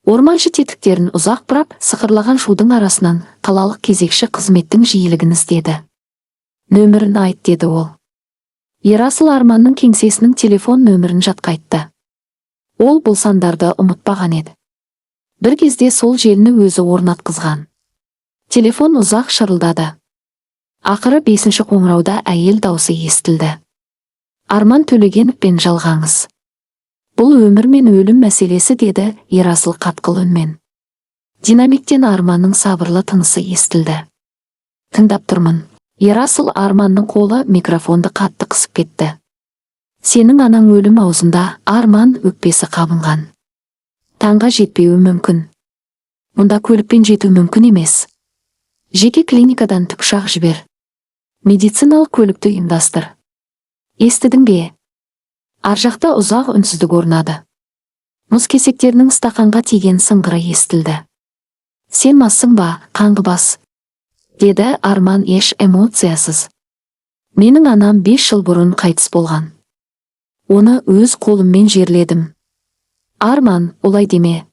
Орманшы тетіктерін ұзақ бұрап, сықырлаған шудың арасынан қалалық кезекші қызметтің жиілігін іздеді. Нөмірін айт, деді ол. Ерасыл Арманның кеңсесінің телефон нөмірін жатқа айтты. Ол бұл сандарды ұмытпаған еді. Бір кезде сол желіні өзі орнатқызған. Телефон ұзақ шырылдады. Ақыры 5-ші қоңырауда әйел даусы естілді. Арман Төлегеновпен жалғаңыз. Бұл өмір мен өлім мәселесі, деді Ерасыл қатқыл үнмен. Динамиктен Арманның сабырлы тынысы естілді. Тыңдап тұрмын. Ерасыл Арманның қолы микрофонды қатты қысып кетті. Сенің анаң өлім аузында, Арман өкпесі қабынған. Таңға жетпеуі мүмкін. Мұнда көлікпен жету мүмкін емес. Жеке клиникадан тікұшақ жібер. Медициналық көлікті ұйымдастыр. Естідің бе? Ар жақта ұзақ үнсіздік орнады. Мұз кесектерінің стақанға тиген сыңғыры естілді. Сен массың ба, қаңғы бас? Деді Арман еш эмоциясыз. Менің анам 5 жыл бұрын қайтыс болған. Оны өз қолыммен жерледім. Арман, олай деме.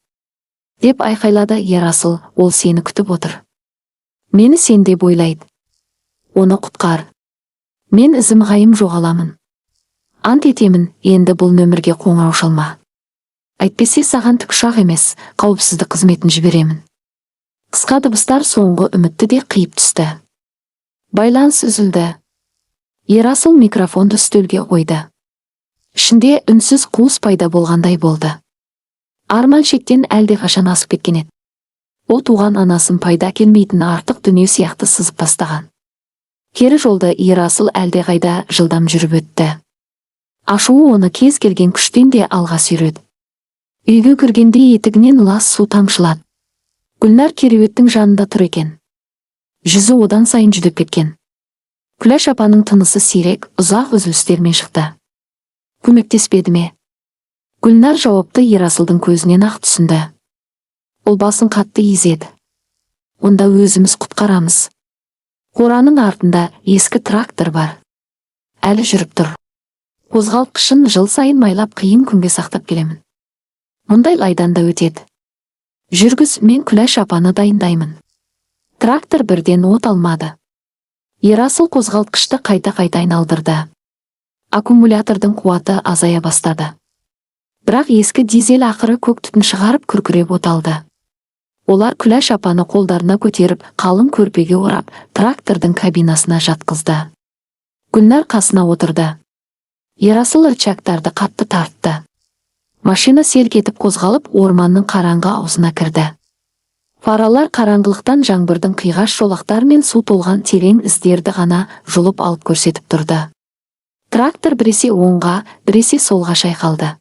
Деп айқайлады Ерасыл, ол сені күтіп отыр. Мені сен деп ойлайды. Оны құтқар. Мен ізім ғайым жоғаламын. Ант етемін, енді бұл нөмірге қоңырау шалма. Әйтпесе саған тікұшақ емес, қауіпсіздік қызметін жіберемін. Қысқа дыбыстар соңғы үмітті де қиып түсті. Байланыс үзілді. Ерасыл микрофонды үстелге қойды. Ішінде үнсіз қуыс пайда болғандай болды. Арман шектен әлдеқашан асып кеткен еді. Ол туған анасын пайда келмейтін артық дүние сияқты сызып тастаған. Кері жолды Ерасыл әлдеқайда жылдам жүріп өтті. Ашуы оны кез келген күштен де алға сүйреді. Үйге кіргенде етігінен лас су тамшылады. Гүлнар кереуеттің жанында тұр екен. Жүзі одан сайын жүдеп кеткен. Күләш апаның тынысы сирек, ұзақ үзілістермен шықты. Көмектеспеді ме? Гүлнар жауапты Ерасылдың көзінен ақ түсінді. Ол басын қатты изеді. Онда өзіміз құтқарамыз. Қораның артында ескі трактор бар. Әлі жүріп тұр. Қозғалтқышын жыл сайын майлап қиын күнге сақтап келемін. Мұндай лайдан да өтеді. Жүргіз, мен Күләш апаны дайындаймын. Трактор бірден от алмады. Ерасыл қозғалтқышты қайта-қайта айналдырды. Аккумулятордың қуаты азая бастады. Бірақ ескі дизель ақыры көк түтін шығарып күркіреп оталды. Олар Күләш апаны қолдарына көтеріп, қалың көрпеге орап, трактордың кабинасына жатқызды. Гүлнар қасына отырды. Ерасыл рычагтарды қатты тартты. Машина селк етіп қозғалып, орманның қараңғы аузына кірді. Фаралар қараңғылықтан жаңбырдың қиғаш жолақтар мен су толған терең іздерді ғана жұлып алып көрсетіп тұрды. Трактор біресе оңға, біресе солға шайқалды.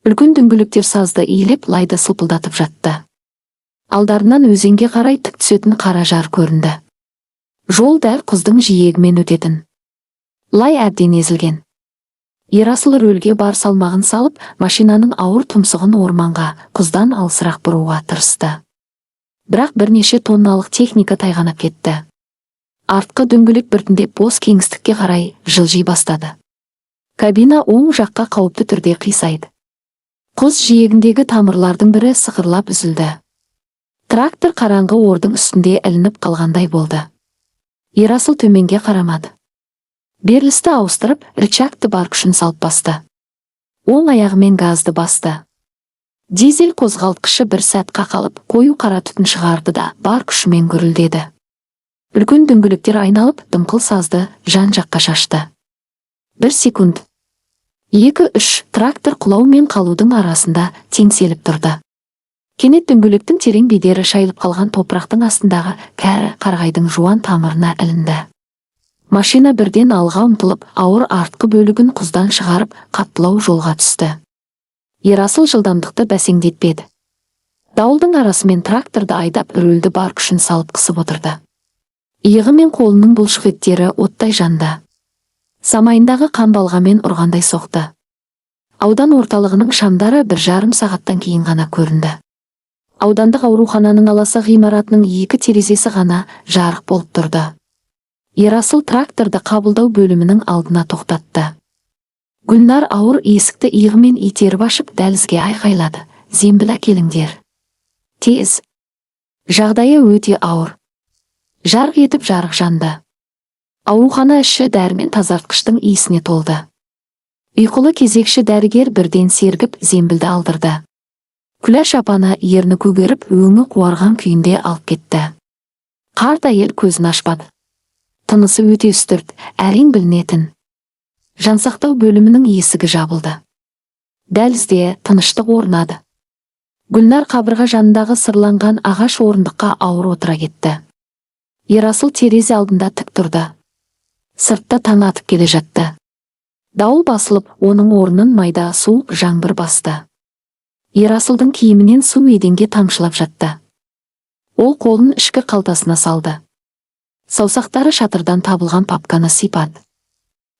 Үлкен дөңгелектер сазды иіліп, лайды сылпылдатып жатты. Алдарынан өзенге қарай тік түсетін қара жар көрінді. Жол дәл құздың жиегімен өтетін. Лай әбден езілген. Ерасыл рөлге бар салмағын салып, машинаның ауыр тұмсығын орманға, құздан алысырақ бұруға тырысты. Бірақ бірнеше тонналық техника тайғанап кетті. Артқы дөңгелек біртіндеп бос кеңістікке қарай жылжи бастады. Кабина оң жаққа қауіпті түрде қисайды. Құз жиегіндегі тамырлардың бірі сықырлап үзілді. Трактор қараңғы ордың үстінде ілініп қалғандай болды. Ерасыл төменге қарамады. Берлісті ауыстырып, рычагты бар күшін салып басты. Оң аяғымен газды басты. Дизель қозғалтқышы бір сәт қақалып, қою қара түтін шығарды да бар күшімен гүрілдеді. Үлкен дөңгелектер айналып, дымқыл сазды жан жаққа шашты. 1 секунд. 2-3 трактор құлау мен қалудың арасында теңселіп тұрды. Кенет дөңгелектің терең бедері шайылып қалған топырақтың астындағы кәрі қарғайдың жуан тамырына ілінді. Машина бірден алға ұмтылып, ауыр артқы бөлігін құздан шығарып, қаттылау жолға түсті. Ерасыл жылдамдықты бәсеңдетпеді. Дауылдың арасымен тракторды айдап, рөлді бар күшін салып қысып отырды. Иығы мен қолының бұлшық еттері оттай жанды. Самайындағы қан балғамен ұрғандай соқты. Аудан орталығының шамдары 1,5 сағаттан кейін ғана көрінді. Аудандық аурухананың аласа ғимаратының 2 терезесі ғана жарық болып тұрды. Ерасыл тракторды қабылдау бөлімінің алдына тоқтатты. Гүлнар ауыр есікті иығымен итеріп ашып дәлізге айқайлады. Зембіл әкеліңдер. Тез. Жағдайы өте ауыр. Жарқ етіп жарық жанды. Аурухана іші дәрімен тазартқыштың иісіне толды. Ұйқылы кезекші дәрігер бірден сергіп зембілді алдырды. Күләш апаны ерні көгеріп, өңі қуарған күйінде алып кетті. Қарт әйел көзін ашпады. Тынысы өте үстірт, әрең білінетін. Жансақтау бөлімінің есігі жабылды. Дәлізде тыныштық орнады. Гүлнар қабырға жанындағы сырланған ағаш орындыққа ауыр отыра кетті. Ерасыл терезе алдында тік тұрды. Сыртта таң атып келе жатты. Дауыл басылып, оның орнын майда суық жаңбыр басты. Ерасылдың киімінен су еденге тамшылап жатты. Ол қолын ішкі қалтасына салды. Саусақтары шатырдан табылған папканы сипады.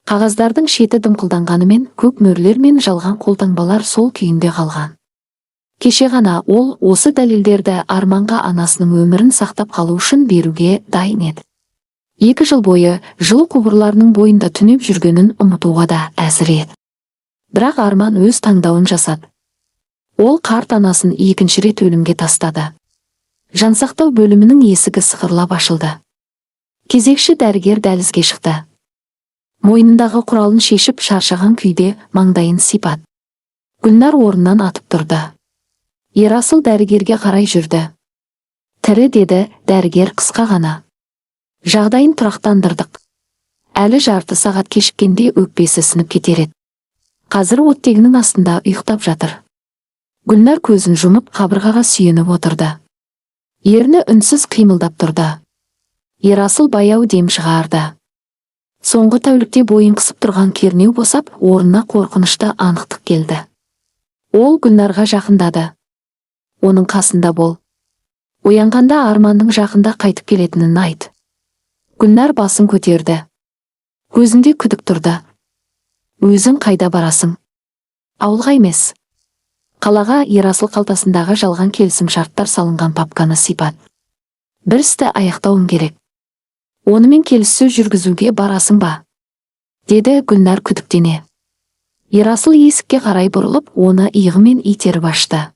Қағаздардың шеті дымқылданғанымен, көк мөрлер мен жалған қолтаңбалар сол күйінде қалған. Кеше ғана ол осы дәлелдерді Арманға анасының өмірін сақтап қалу үшін беруге дайын еді. 2 жыл бойы жылу құбырларының бойында түнеп жүргенін ұмытуға да әзір еді. Бірақ Арман өз таңдауын жасады. Ол қарт анасын 2-ші рет өлімге тастады. Жансақтау бөлімінің есігі сықырлап ашылды. Кезекші дәрігер дәлізге шықты. Мойнындағы құралын шешіп шаршаған күйде маңдайын сипады. Гүлнар орнынан атып тұрды. Ерасыл дәрігерге қарай жүрді. Тірі, деді дәрігер қысқа ғана. Жағдайын тұрақтандырдық. Әлі жарты сағат кешіккенде өкпесі сынып кетер еді. Қазір оттегінің астында ұйықтап жатыр. Гүлнар көзін жұмып қабырғаға сүйеніп отырды. Ерні үнсіз қимылдап тұрды. Ерасыл баяу дем шығарды. Соңғы тәулікте бойын қысып тұрған кернеу босап, орнына қорқынышты анықтық келді. Ол Гүлнарға жақындады. Оның қасында бол. Оянғанда Арманның жақында қайтып келетінін айт. Гүлнар басын көтерді. Көзінде күдік тұрды. Өзің қайда барасың? Ауылға емес. Қалаға. Ерасыл қалтасындағы жалған келісім шарттар салынған папканы сипады. Бір істі аяқтауым керек. Онымен келіссөз жүргізуге барасың ба? Деді Гүлнар күдіктене. Ерасыл есікке қарай бұрылып, оны иығымен итеріп ашты.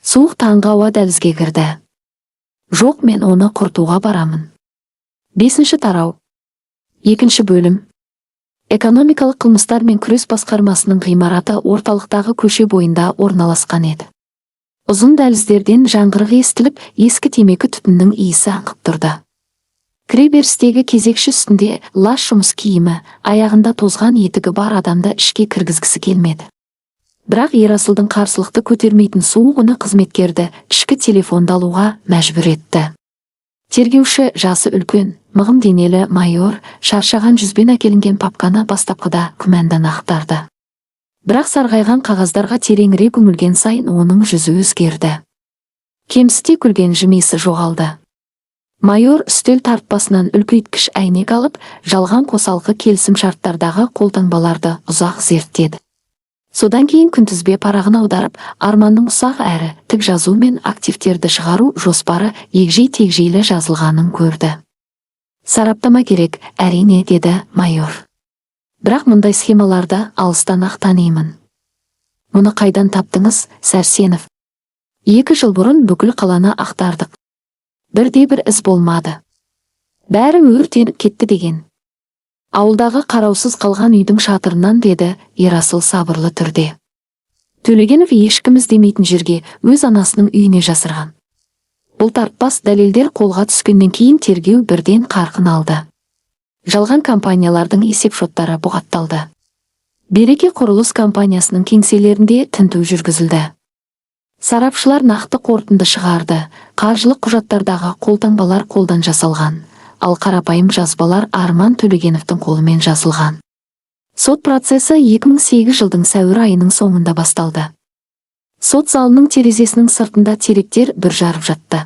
Суық таңғы ауа дәлізге кірді. Жоқ, мен оны құртуға барамын. 5-ші тарау. 2-ші бөлім. Экономикалық қылмыстармен күрес басқармасының ғимараты орталықтағы көше бойында орналасқан еді. Ұзын дәліздерден жаңғырық естіліп, ескі темекі түтіннің иісі аңқып тұрды. Кіреберістегі кезекші үстінде лас жұмыс киімі, аяғында тозған етігі бар адамды ішке кіргізгісі келмеді. Бірақ Ерасылдың қарсылықты көтермейтін суық үні қызметкерді ішкі телефонды алуға мәжбүр етті. Тергеуші жасы үлкен, мығым денелі майор шаршаған жүзбен әкелінген папканы бастапқыда күмәндан ақтарды. Бірақ сарғайған қағаздарға тереңірек үңілген сайын оның жүзі өзгерді. Кемсіте күлген жымиысы жоғалды. Майор үстел тартпасынан үлкейткіш әйнек алып, жалған қосалқы келісім шарттардағы қолтаңбаларды ұзақ зерттеді. Содан кейін күнтізбе парағын аударып, Арманның ұсақ әрі тік жазу мен активтерді шығару жоспары егжей-тегжейлі жазылғанын көрді. Сараптама керек, әрине, деді майор. Бірақ мұндай схемаларды алыстан ақ танимын. Мұны қайдан таптыңыз, Сәрсенов? 2 жыл бұрын бүкіл қаланы ақтардық. Бірде-бір із болмады. Бәрі өртеніп кетті деген. Ауылдағы қараусыз қалған үйдің шатырынан, деді Ерасыл сабырлы түрде. Төлегенов ешкім іздемейтін жерге өз анасының үйіне жасырған. Бұл тартпас дәлелдер қолға түскеннен кейін тергеу бірден қарқын алды. Жалған компаниялардың есеп-шоттары бұғатталды. Береке құрылыс компаниясының кеңселерінде тінту жүргізілді. Сарапшылар нақты қорытынды шығарды. Қаржылық құжаттардағы қолтаңбалар қолдан жасалған, ал қарапайым жазбалар Арман Төлегеновтың қолымен жазылған. Сот процесі 2008 жылдың сәуір айының соңында басталды. Сот залының терезесінің сыртында теректер бір жарып жатты.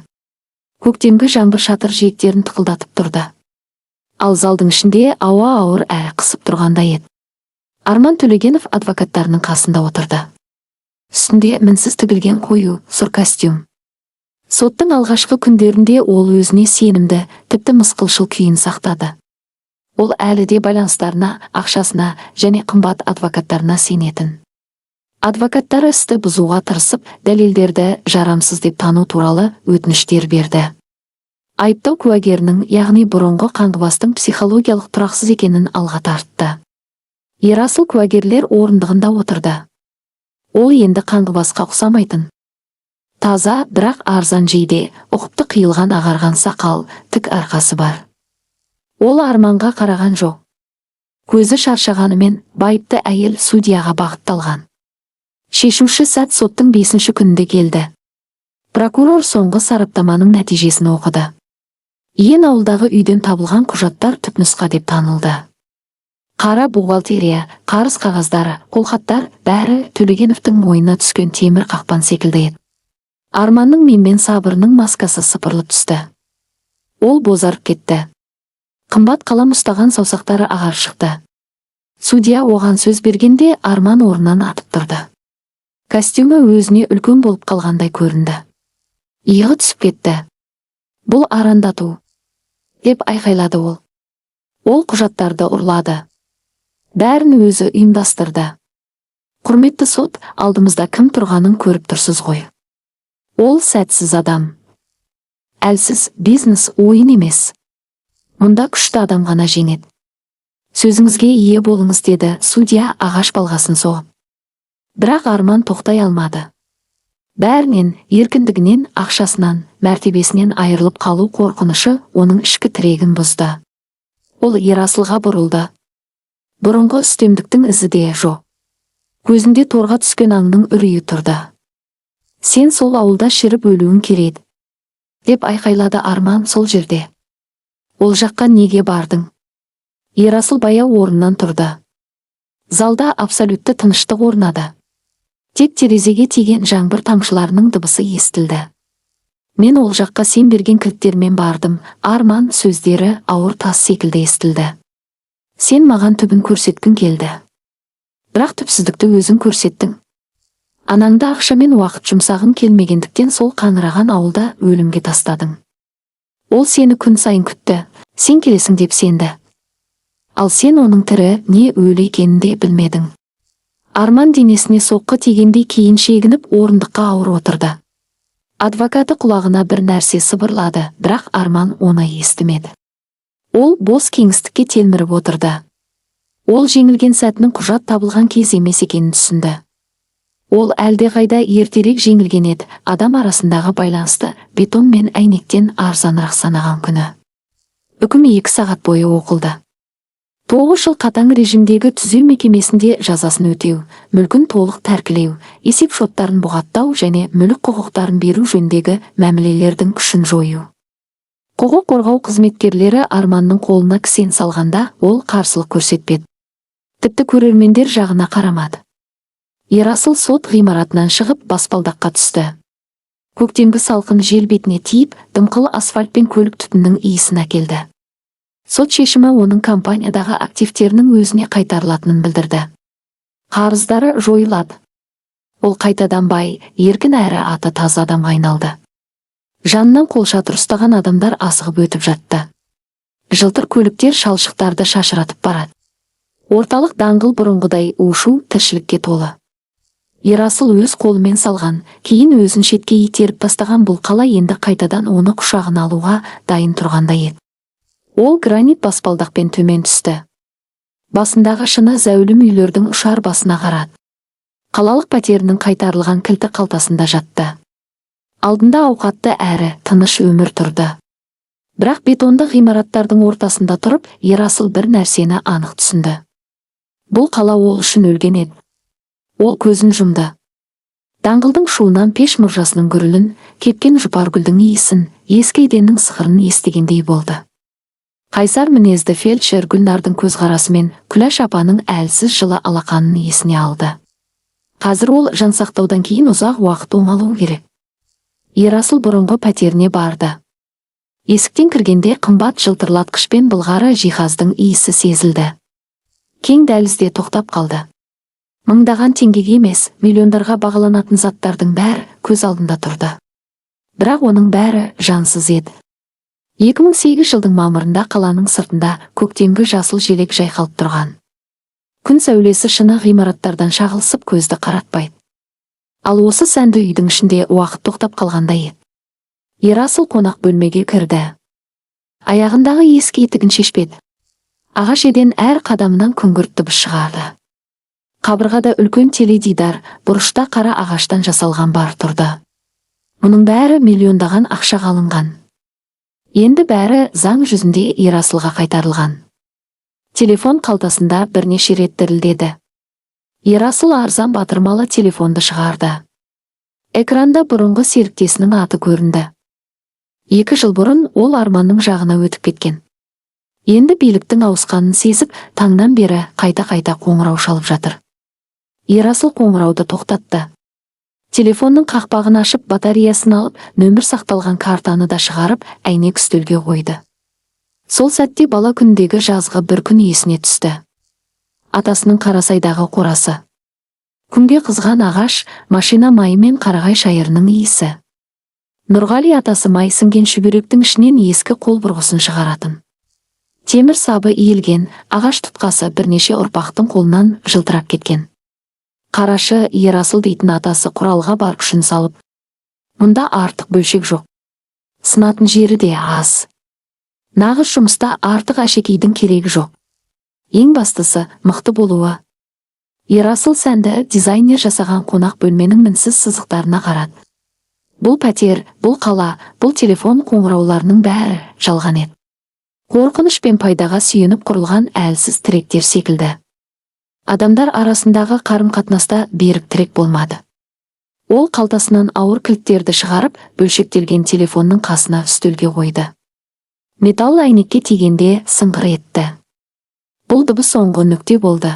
Көктемгі жаңбыр шатыр жиектерін тықылдатып тұрды. Ал залдың ішінде ауа ауыр әрі қысып тұрғандай еді. Арман Төлегенов адвокаттарының қасында отырды. Үстінде мінсіз тігілген қою сұр костюм. Соттың алғашқы күндерінде ол өзіне сенімді, тіпті мысқылшыл күйін сақтады. Ол әлі де байланыстарына, ақшасына және қымбат адвокаттарына сенетін. Адвокаттары істі бұзуға тырысып, дәлелдерді жарамсыз деп тану туралы өтініштер берді. Айыптау куәгерінің, яғни бұрынғы қаңғыбастың психологиялық тұрақсыз екенін алға тартты. Ерасыл куәгерлер орындығында отырды. Ол енді қаңғыбасқа ұқсамайтын. Таза, бірақ арзан жейде, ұқыпты қиылған ағарған сақал, тік арқасы бар. Ол Арманға қараған жоқ. Көзі шаршағанымен байыпты әйел судьяға бағытталған. Шешуші сәт соттың 5-ші күнінде келді. Прокурор соңғы сараптаманың нәтижесін оқыды. Ең ауылдағы үйден табылған құжаттар түпнұсқа деп танылды. Қара бухгалтерия, қарыз қағаздары, қолхаттар бәрі Төлегеновтың мойнына түскен темір қақпан секілді еді. Арманның менмен сабырының маскасы сыпырылып түсті. Ол бозарып кетті. Қымбат қалам ұстаған саусақтары ағар шықты. Судья оған сөз бергенде Арман орнынан атып тұрды. Костюмі өзіне үлкен болып қалғандай көрінді. Иығы түсіп кетті. Бұл арандату, деп айқайлады ол. Ол құжаттарды ұрлады. Бәрін өзі ұйымдастырды. Құрметті сот, алдымызда кім тұрғанын көріп тұрсыз ғой. Ол сәтсіз адам. Әлсіз бизнес ойын емес. Мұнда күшті адам ғана жеңеді. Сөзіңізге ие болыңыз, деді судья ағаш балғасын соғып. Бірақ Арман тоқтай алмады. Бәрінен, еркіндігінен, ақшасынан, мәртебесінен айырылып қалу қорқынышы оның ішкі тірегін бұзды. Ол Ерасылға бұрылды. Бұрынғы үстемдіктің ізі де жоқ. Көзінде торға түскен аңның үрейі тұрды. Сен сол ауылда шіріп өлуің керек, деп айқайлады Арман сол жерде. Ол жаққа неге бардың? Ерасыл баяу орнынан тұрды. Залда абсолютті тыныштық орнады. Тек терезеге тиген жаңбыр тамшыларының дыбысы естілді. Мен ол жаққа сен берген кілттермен бардым. Арман сөздері ауыр тас секілді естілді. Сен маған түбін көрсеткің келді. Бірақ түпсіздікті өзің көрсеттің. Анаңда ақшамен уақыт жұмсағын келмегендіктен сол қаңыраған ауылда өлімге тастадың. Ол сені күн сайын күтті, сен келесің деп сенді. Ал сен оның тірі не өлі екенін де білмедің. Арман денесіне соққы тигендей кейін шегініп орындыққа ауыр отырды. Адвокаты құлағына бір нәрсе сыбырлады, бірақ Арман оны естімеді. Ол бос кеңістікке телміріп отырды. Ол жеңілген сәтінің құжат табылған кез емес екенін түсінді. Ол әлдеқайда ертерек жеңілген еді, адам арасындағы байланысты бетон мен әйнектен арзанырақ санаған күні. Үкім 2 сағат бойы оқылды. 9 жыл қатаң режимдегі түзеу мекемесінде жазасын өтеу, мүлкін толық тәркілеу, есеп шоттарын бұғаттау және мүлік құқықтарын беру жөніндегі мәмілелердің күшін жою. Құқық қорғау қызметкерлері Арманның қолына кісен салғанда ол қарсылық көрсетпеді. Тіпті көрермендер жағына қарамады. Ерасыл сот ғимаратынан шығып баспалдаққа түсті. Көктемгі салқын жел бетіне тиіп, дымқыл асфальт пен көлік түтінінің иісін әкелді. Сот шешімі оның компаниядағы активтерінің өзіне қайтарылатынын білдірді. Қарыздары жойылады. Ол қайтадан бай, еркін әрі аты таза адамға айналды. Жанынан қолшатыр ұстаған адамдар асығып өтіп жатты. Жылтыр көліктер шалшықтарды шашыратып барады. Орталық даңғыл бұрынғыдай у-шу тіршілікке толы. Ерасыл өз қолымен салған, кейін өзін шетке итеріп тастаған бұл қала енді қайтадан оны құшағына алуға дайын тұрғандай еді. Ол гранит баспалдақпен төмен түсті. Басындағы шыны зәулім үйлердің ұшар басына қарады. Қалалық пәтерінің қайтарылған кілті қалтасында жатты. Алдында ауқатты әрі тыныш өмір тұрды. Бірақ бетонды ғимараттардың ортасында тұрып, Ерасыл бір нәрсені анық түсінді. Бұл қала ол үшін өлген еді. Ол көзін жұмды. Даңғылдың шуынан пеш мұржасының гүрілін, кепкен жұпар гүлдің иісін, ескі еденнің сықырын естігендей болды. Қайсар мінезді фельдшер Гүлнардың көзқарасымен Күләш апаның әлсіз жылы алақанын есіне алды. Қазір ол жансақтаудан кейін ұзақ уақыт оңалу керек. Ерасыл бұрынғы пәтеріне барды. Есіктен кіргенде қымбат жылтырлатқышпен былғары жиһаздың иісі сезілді. Кең дәлізде тоқтап қалды. Мыңдаған теңгеге емес, миллиондарға бағаланатын заттардың бәрі көз алдында тұрды. Бірақ оның бәрі жансыз еді. 2008 жылдың мамырында қаланың сыртында көктемгі жасыл желек жайқалып тұрған. Күн сәулесі шыны ғимараттардан шағылысып көзді қаратпайды. Ал осы сәнді үйдің ішінде уақыт тоқтап қалғандай еді. Ерасыл қонақ бөлмеге кірді. Аяғындағы ескі етігін шешпеді. Ағаш еден әр қадамынан күңгірт дыбыс шығарды. Қабырғада үлкен теледидар, бұрышта қара ағаштан жасалған бар тұрды. Мұның бәрі миллиондаған ақшаға алынған. Енді бәрі заң жүзінде Ерасылға қайтарылған. Телефон қалтасында бірнеше рет дірілдеді. Ерасыл арзан батырмалы телефонды шығарды. Экранда бұрынғы серіктесінің аты көрінді. 2 жыл бұрын ол Арманның жағына өтіп кеткен. Енді биліктің ауысқанын сезіп, таңнан бері қайта-қайта қоңырау шалып жатыр. Ерасыл қоңырауды тоқтатты. Телефонның қақпағын ашып, батареясын алып, нөмір сақталған картаны да шығарып, әйнек үстелге қойды. Сол сәтте бала күндегі жазғы бір күн есіне түсті. Атасының Қарасайдағы қорасы. Күнге қызған ағаш, машина майы мен қарағай шайырының иісі. Нұрғали атасы май сіңген шүберектің ішінен ескі қол бұрғысын шығаратын. Темір сабы иілген, ағаш тұтқасы бірнеше ұрпақтың қолынан жылтырап кеткен. Қарашы Ерасыл дейтін атасы құралға бар күшін салып. Мұнда артық бөлшек жоқ. Сынатын жері де аз. Нағыз жұмыста артық әшекейдің керегі жоқ. Ең бастысы мықты болуы. Ерасыл сәнді дизайнер жасаған қонақ бөлменің мінсіз сызықтарына қарады. Бұл пәтер, бұл қала, бұл телефон қоңырауларының бәрі жалған еді. Қорқыныш пен пайдаға сүйеніп құрылған әлсіз тіректер секілді. Адамдар арасындағы қарым-қатынаста берік тірек болмады. Ол қалтасынан ауыр кілттерді шығарып, бөлшектелген телефонның қасына үстелге қойды. Металл әйнекке тигенде сыңғыр етті. Бұл дыбыс соңғы нүкте болды.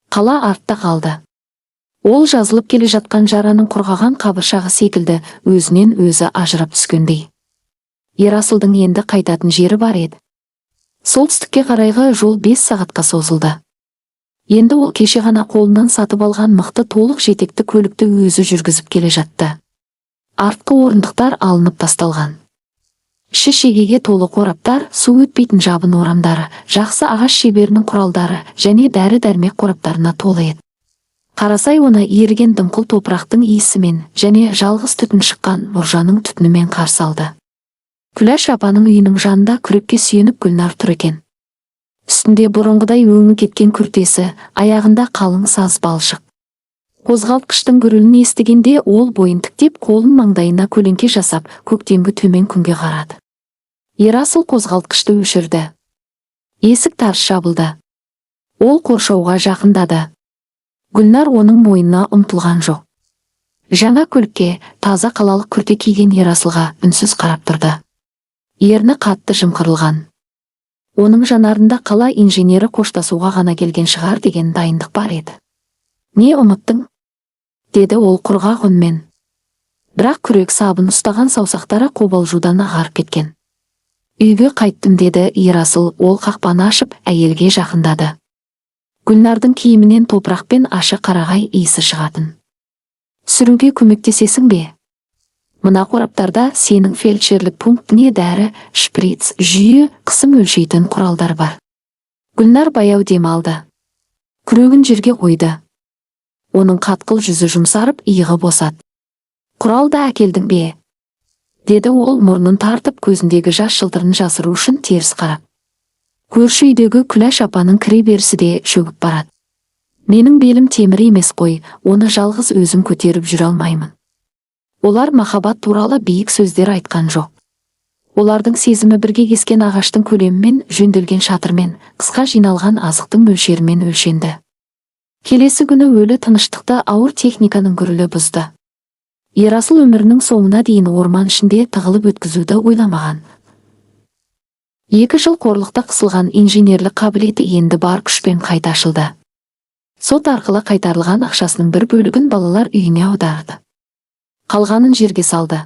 Қала артта қалды. Ол жазылып келе жатқан жараның құрғаған қабыршағы секілді өзінен өзі ажырап түскендей. Ерасылдың енді қайтатын жері бар еді. Солтүстікке қарайғы жол 5 сағатқа созылды. Енді ол кеше ғана қолынан сатып алған мықты толық жетекті көлікті өзі жүргізіп келе жатты. Артқы орындықтар алынып тасталған. Іші шегеге толы қораптар, су өтпейтін жабын орамдары, жақсы ағаш шеберінің құралдары және дәрі-дәрмек қораптарына толы еді. Қарасай оны еріген дымқыл топырақтың иісімен және жалғыз түтін шыққан мұржаның түтінімен қарсы алды. Күләш апаның үйінің жанында күрекке сүйеніп Гүлнар тұр екен. Үстінде бұрынғыдай өңі кеткен күртесі, аяғында қалың саз балшық. Қозғалтқыштың гүрілін естігенде ол бойын тіктеп, қолын маңдайына көлеңке жасап, көктемгі төмен күнге қарады. Ерасыл қозғалтқышты өшірді. Есік тарс жабылды. Ол қоршауға жақындады. Гүлнар оның мойнына ұмтылған жоқ. Жаңа көлікке, таза қалалық күрте киген Ерасылға үнсіз қарап тұрды. Ерні қатты жымқырылған. Оның жанарында қала инженері қоштасуға ғана келген шығар деген дайындық бар еді. «Не ұмыттың?» деді ол құрғақ үнмен. Бірақ күрек сабын ұстаған саусақтары қобалжудан ағарып кеткен. «Үйге қайттым» деді Ерасыл, ол қақпаны ашып әйелге жақындады. Гүлнардың киімінен топырақ пен ашы қарағай иісі шығатын. «Сүруге көмектесесің бе? Мына қораптарда сенің фельдшерлік пунктіне дәрі, шприц, жүйе, қысым өлшейтін құралдар бар». Гүлнар баяу дем алды. Күрегін жерге қойды. Оның қатқыл жүзі жұмсарып, иығы босады. «Құралды әкелдің бе?» деді ол мұрнын тартып, көзіндегі жас жылтырын жасыру үшін теріс қарап. Көрші үйдегі Күләш апаның кіре берісі де шөгіп барады. «Менің белім темір емес қой, оны жалғыз өзім көтеріп жүре алмаймын». Олар махаббат туралы биік сөздер айтқан жоқ. Олардың сезімі бірге кескен ағаштың көлемімен, жөнделген шатырмен, қысқа жиналған азықтың мөлшерімен өлшенді. Келесі күні өлі тыныштықты ауыр техниканың гүрілі бұзды. Ерасыл өмірінің соңына дейін орман ішінде тығылып өткізуді ойламаған. 2 жыл қорлықта қысылған инженерлік қабілеті енді бар күшпен қайта ашылды. Сот арқылы қайтарылған ақшасының бір бөлігін балалар үйіне аударды. Қалғанын жерге салды.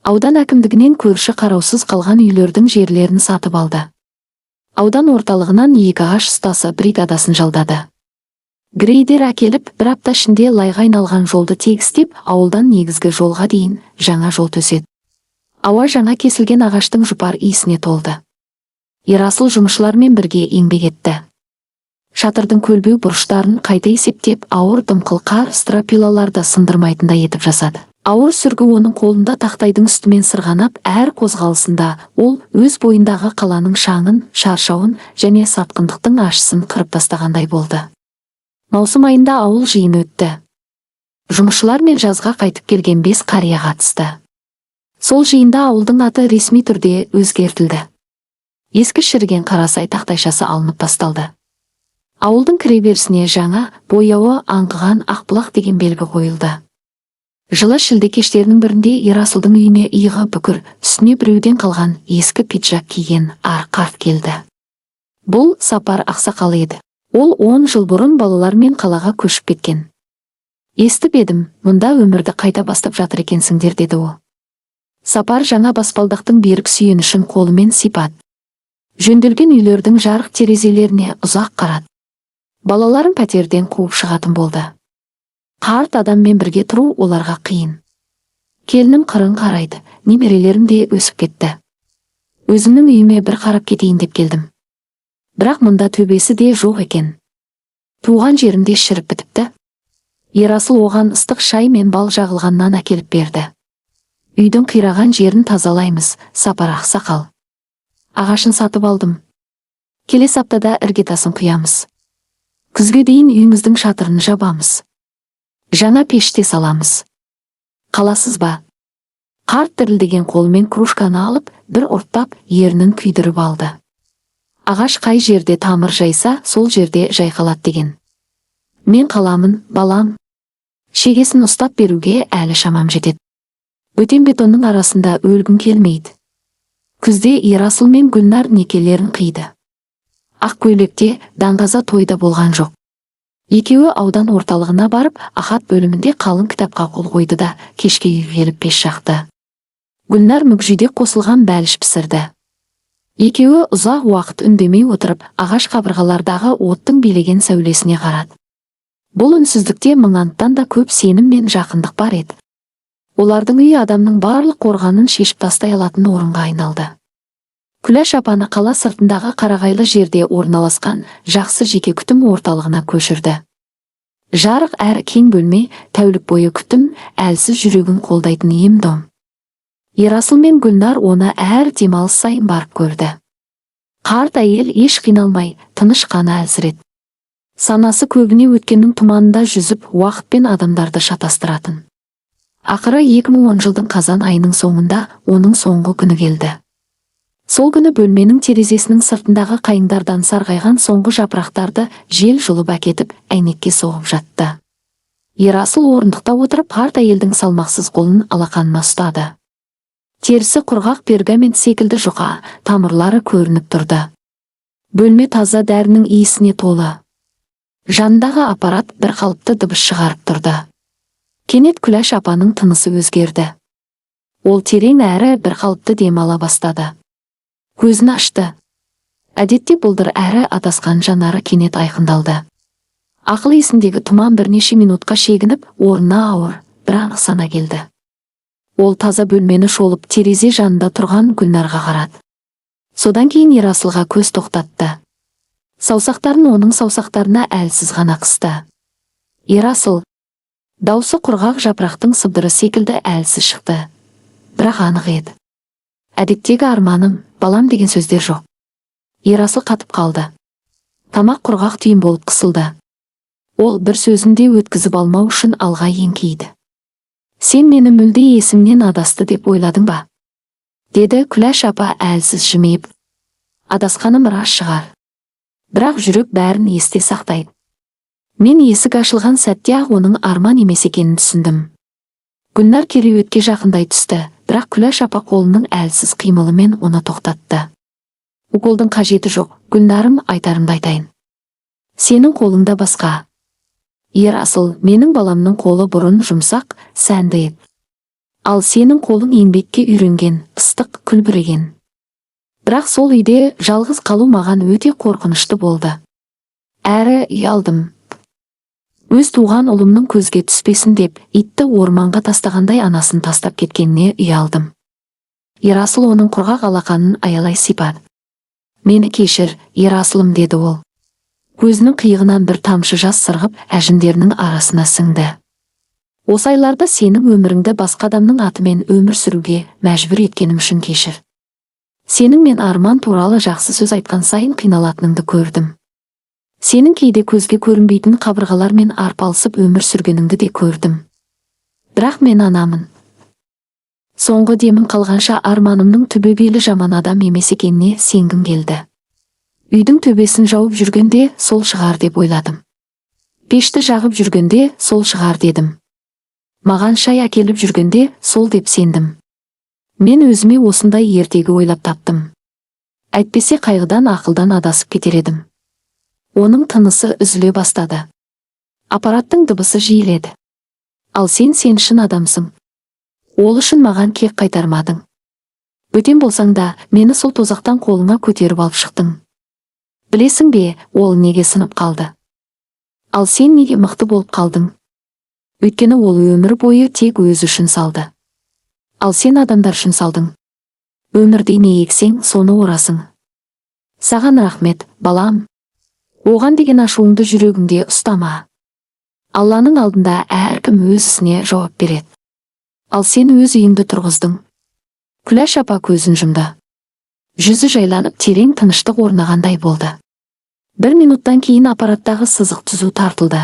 Аудан әкімдігінен көрші қараусыз қалған үйлердің жерлерін сатып алды. Аудан орталығынан 2 ағаш ұстасы бригадасын жалдады. Грейдер әкеліп, бір апта ішінде лайға айналған жолды тегістеп, ауылдан негізгі жолға дейін жаңа жол төседі. Ауа жаңа кесілген ағаштың жұпар иісіне толды. Ерасыл жұмысшылармен бірге еңбек етті. Шатырдың көлбеу бұрыштарын қайта есептеп, ауыр дымқыл қар стропилаларды сындырмайтындай етіп жасады. Ауыр сүргі оның қолында тақтайдың үстімен сырғанап, әр қозғалысында ол өз бойындағы қаланың шаңын, шаршауын және сатқындықтың ащысын қырып тастағандай болды. Маусым айында ауыл жиын өтті. Жұмысшылар мен жазға қайтып келген 5 қария қатысты. Сол жиында ауылдың аты ресми түрде өзгертілді. Ескі шіріген қарасай тақтайшасы алынып тасталды. Ауылдың кіреберісіне жаңа, бояуы аңқыған Ақбұлақ деген белгі қойылды. Жылы шілде кештерінің бірінде Ерасылдың үйіне иығы бүкір, үстіне біреуден қалған ескі пиджак киген қарт келді. Бұл Сапар ақсақалы еді. Ол 10 жыл бұрын балалармен қалаға көшіп кеткен. «Естіп едім, мұнда өмірді қайта бастап жатыр екенсіңдер» деді ол. Сапар жаңа баспалдақтың берік сүйенішін қолымен сипады. Жөнделген үйлердің жарық терезелеріне ұзақ қарады. Балаларын пәтерден қуып шығатын болды. Қарт адаммен бірге тұру оларға қиын. «Келінім қырын қарайды, немерелерім де өсіп кетті. Өзімнің үйіме бір қарап кетейін деп келдім. Бірақ мұнда төбесі де жоқ екен. Туған жерімде шіріп бітіпті». Ерасыл оған ыстық шай мен бал жағылған нан әкеліп берді. «Үйдің қираған жерін тазалаймыз, Сапар ақсақал. Ағашын сатып алдым. Келесі аптада іргетасын құямыз. Күзге дейін үйіңіздің шатырын жабамыз. Жаңа пеште саламыз. Қаласыз ба?» Қарт дірілдеген қолымен кружканы алып, бір ұрттап, ернін күйдіріп алды. «Ағаш қай жерде тамыр жайса, сол жерде жайқалады деген. Мен қаламын, балам. Шегесін ұстап беруге әлі шамам жетеді. Бөтен бетонның арасында өлгім келмейді». Күзде Ерасыл мен Гүлнар некелерін қиды. Ақ көйлекте даңғаза тойда болған жоқ. Екеуі аудан орталығына барып, ахат бөлімінде қалың кітапқа қол қойды да, кешке үйге келіп пеш жақты. Гүлнар мүкжүйде қосылған бәліш пісірді. Екеуі ұзақ уақыт үндемей отырып, ағаш қабырғалардағы оттың билеген сәулесіне қарады. Бұл үнсіздікте мыңанттан да көп сенім мен жақындық бар еді. Олардың үйі адамның барлық қорғанын шешіп тастай алатын орынға айналды. Күләш апаны қала сыртындағы қарағайлы жерде орналасқан жақсы жеке күтім орталығына көшірді. Жарық әрі кең бөлме, тәулік бойы күтім, әлсіз жүрегін қолдайтын ем-дом. Ерасыл мен Гүлнар оны әр демалыс сайын барып көрді. Қарт әйел еш қиналмай, тыныш қана әлсіреді. Санасы көбіне өткеннің тұманында жүзіп, уақыт пен адамдарды шатастыратын. Ақыры 2010 жылдың қазан айының соңында оның соңғы күні келді. Сол күні бөлменің терезесінің сыртындағы қайыңдардан сарғайған соңғы жапырақтарды жел жұлып әкетіп, әйнекке соғып жатты. Ерасыл орындықта отырып, қарт әйелдің салмақсыз қолын алақанына ұстады. Терісі құрғақ пергамент секілді жұқа, тамырлары көрініп тұрды. Бөлме таза дәрінің иісіне толы. Жанындағы аппарат бір қалыпты дыбыс шығарып тұрды. Кенет Күләш апаның тынысы өзгерді. Ол терең әрі бір қалыпты дем ала бастады. Көзін ашты. Әдетте бұлдыр әрі адасқан жанары кенет айқындалды. Ақыл есіндегі тұман бірнеше минутқа шегініп, орнына ауыр, бір анық сана келді. Ол таза бөлмені шолып, терезе жанында тұрған Гүлнарға қарады. Содан кейін Ерасылға көз тоқтатты. Саусақтарын оның саусақтарына әлсіз ғана қысты. Ерасыл. Даусы құрғақ жапырақтың сыбдыры секілді әлсіз шықты. Бірақ анық еді. Әдеттегі арманым, балам деген сөздер жоқ. Ерасыл қатып қалды. Тамақ құрғақ түйін болып қысылды. Ол бір сөзінде өткізіп алмау үшін алға еңкейді. Сен мені мүлде есімнен адасты деп ойладың ба? Деді Күләш апа әлсіз жымиып. Адасқаным рас шығар. Бірақ жүрек бәрін есте сақтайды. Мен есік ашылған сәтте-ақ оның арман емес екенін түсіндім. Гүлнар кереуетке жақындай түсті, бірақ Күләш апа қолының әлсіз қимылымен оны тоқтатты. Уколдың қажеті жоқ, Гүлнарым, айтарымды айтайын. Сенің қолыңда басқа. Ерасыл, менің баламның қолы бұрын жұмсақ, сәнді еді. Ал сенің қолың еңбекке үйренген, ыстық, күлбіреген. Бірақ сол үйде жалғыз қалу маған өте қорқынышты болды. Әрі ұялдым. Өз туған ұлымның көзге түспесін деп, итті орманға тастағандай анасын тастап кеткеніне ұялдым. Ерасыл оның құрғақ алақанын аялай сипады. Мені кешір, Ерасылым, деді ол. Көзінің қиығынан бір тамшы жас сырғып, әжімдерінің арасына сіңді. Осы айларда сенің өміріңді басқа адамның атымен өмір сүруге мәжбүр еткенім үшін кешір. Сенің мен арман туралы жақсы сөз айтқан сайын қиналатыныңды көрдім. Сенің кейде көзге көрінбейтін қабырғалармен арпалысып өмір сүргеніңді де көрдім. Бірақ мен анамын. Соңғы демім қалғанша арманымның түбегейлі жаман адам емес екеніне сенгім келді. Үйдің төбесін жауып жүргенде сол шығар деп ойладым. Пешті жағып жүргенде сол шығар дедім. Маған шай әкеліп жүргенде сол деп сендім. Мен өзіме осындай ертегі ойлап таптым. Әйтпесе қайғыдан ақылдан адасып кетер едім. Оның тынысы үзіле бастады. Аппараттың дыбысы жиіледі. Ал сен шын адамсың. Ол үшін маған кек қайтармадың. Бөтен болсаң да, мені сол тозақтан қолыңа көтеріп алып шықтың. Білесің бе, ол неге сынып қалды? Ал сен неге мықты болып қалдың? Өйткені ол өмір бойы тек өзі үшін салды. Ал сен адамдар үшін салдың. Өмірде не ексең, соны орасың. Саған рахмет, балам. Оған деген ашуыңды жүрегіңде ұстама. Алланың алдында әркім өз ісіне жауап береді. Ал сен өз үйіңді тұрғыздың. Күләш апа көзін жұмды. Жүзі жайланып, терең тыныштық орнағандай болды. Бір минуттан кейін аппараттағы сызық түзу тартылды.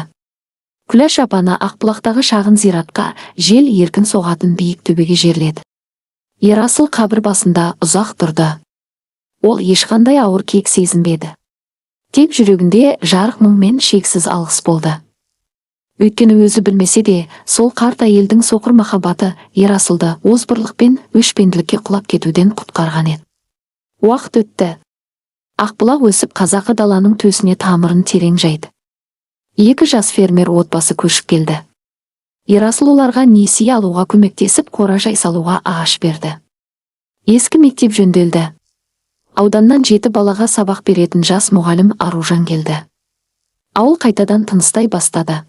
Күләш апаны Ақбұлақтағы шағын зиратқа жел еркін соғатын биік төбеге жерледі. Ерасыл қабір басында ұзақ тұрды. Ол ешқандай ауыр кек сезінбеді. Тек жүрегінде жарық мұң мен шексіз алғыс болды. Өйткені өзі білмесе де, сол қарт әйелдің соқыр махаббаты Ерасылды озбырлық пен өшпенділікке құлап кетуден құтқарған еді. Уақыт өтті. Ақбұлақ өсіп, қазақы даланың төсіне тамырын терең жайды. Екі жас фермер отбасы көшіп келді. Ерасыл оларға несие алуға көмектесіп, қора-жай салуға ағаш берді. Ескі мектеп жөнделді. Ауданнан 7 балаға сабақ беретін жас мұғалім Аружан келді. Ауыл қайтадан тыныстай бастады.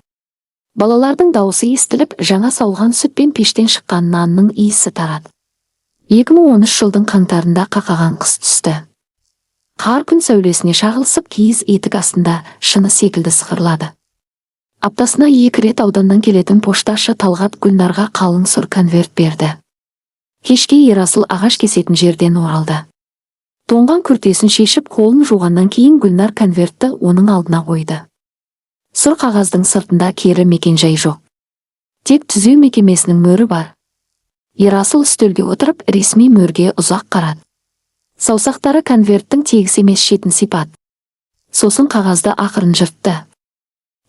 Балалардың дауысы естіліп, жаңа сауылған сүт пен пештен шыққан нанның иісі тарады. 2013 жылдың қаңтарында қақаған қыс түсті. Қар күн сәулесіне шағылысып, киіз етік астында шыны секілді сықырлады. Аптасына 2 рет ауданнан келетін пошташы Талғат Гүлнарға қалың сұр конверт берді. Кешке Ерасыл ағаш кесетін жерден оралды. Тоңған күртесін шешіп қолын жуғаннан кейін Гүлнар конвертті оның алдына қойды. Сұр қағаздың сыртында кері мекенжай жоқ. Тек түзеу мекемесінің мөрі бар. Ерасыл үстелге отырып ресми мөрге ұзақ қарады. Саусақтары конверттің тегіс емес шетін сипат. Сосын қағазды ақырын жыртты.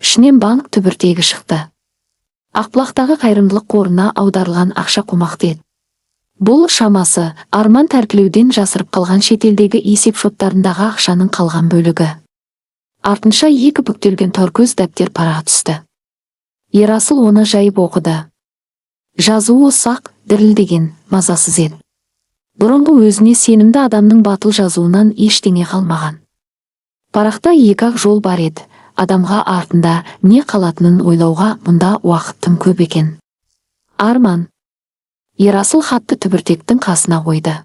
Ішінен банк түбіртегі шықты. Ақбұлақтағы қайырымдылық қорына аударылған ақша қомақты еді. Бұл шамасы Арман тәркілеуден жасырып қалған шетелдегі есеп шоттарындағы ақшаның қалған бөлігі. Артынша екі бүктелген торкөз дәптер параға түсті. Ерасыл оны жайып оқыды. Жазуы ұсақ, дірілдеген, мазасыз еді. Бұрынғы өзіне сенімді адамның батыл жазуынан ештеңе қалмаған. Парақта екі-ақ жол бар еді. Адамға артында не қалатынын ойлауға мұнда уақыт тым көп екен. Арман. Ерасыл хатты түбіртектің қасына қойды.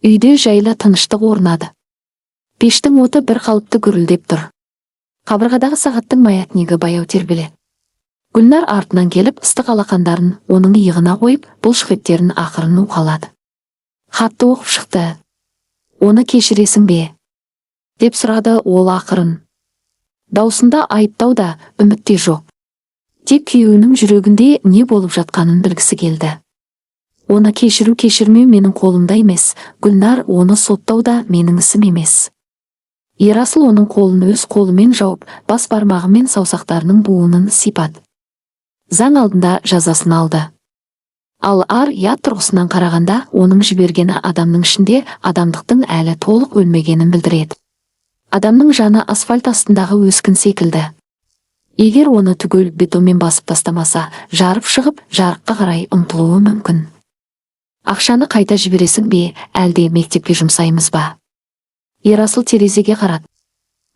Үйде жайлы тыныштық орнады. Пештің оты бір қалыпты гүрілдеп тұр. Қабырғадағы сағаттың маятнигі баяу тербеледі. Гүлнар артынан келіп ыстық алақандарын оның иығына қойып, бұлшық еттерін ақырын уқалады. Хатты оқып шықты. Оны кешіресің бе? Деп сұрады ол ақырын. Даусында айыптау да, үміт те жоқ. Тек күйеуінің жүрегінде не болып жатқанын білгісі келді. Оны кешірмеу менің қолымда емес, Гүлнар оны соттау да менің ісім емес. Ерасыл оның қолын өз қолымен жауып, бас бармағымен саусақтарының буынын сипады. Заң алдында жазасын алды. Ал ар-ұят тұрғысынан қарағанда, оның жібергені адамның ішінде адамдықтың әлі толық өлмегенін білдіреді. Адамның жаны асфальт астындағы өскін секілді. Егер оны түгел бетонмен басып тастамаса, жарып шығып, жарыққа қарай ұмтылуы мүмкін. Ақшаны қайта жібересің бе, әлде мектепке жұмсаймыз ба? Ерасыл терезеге қарады.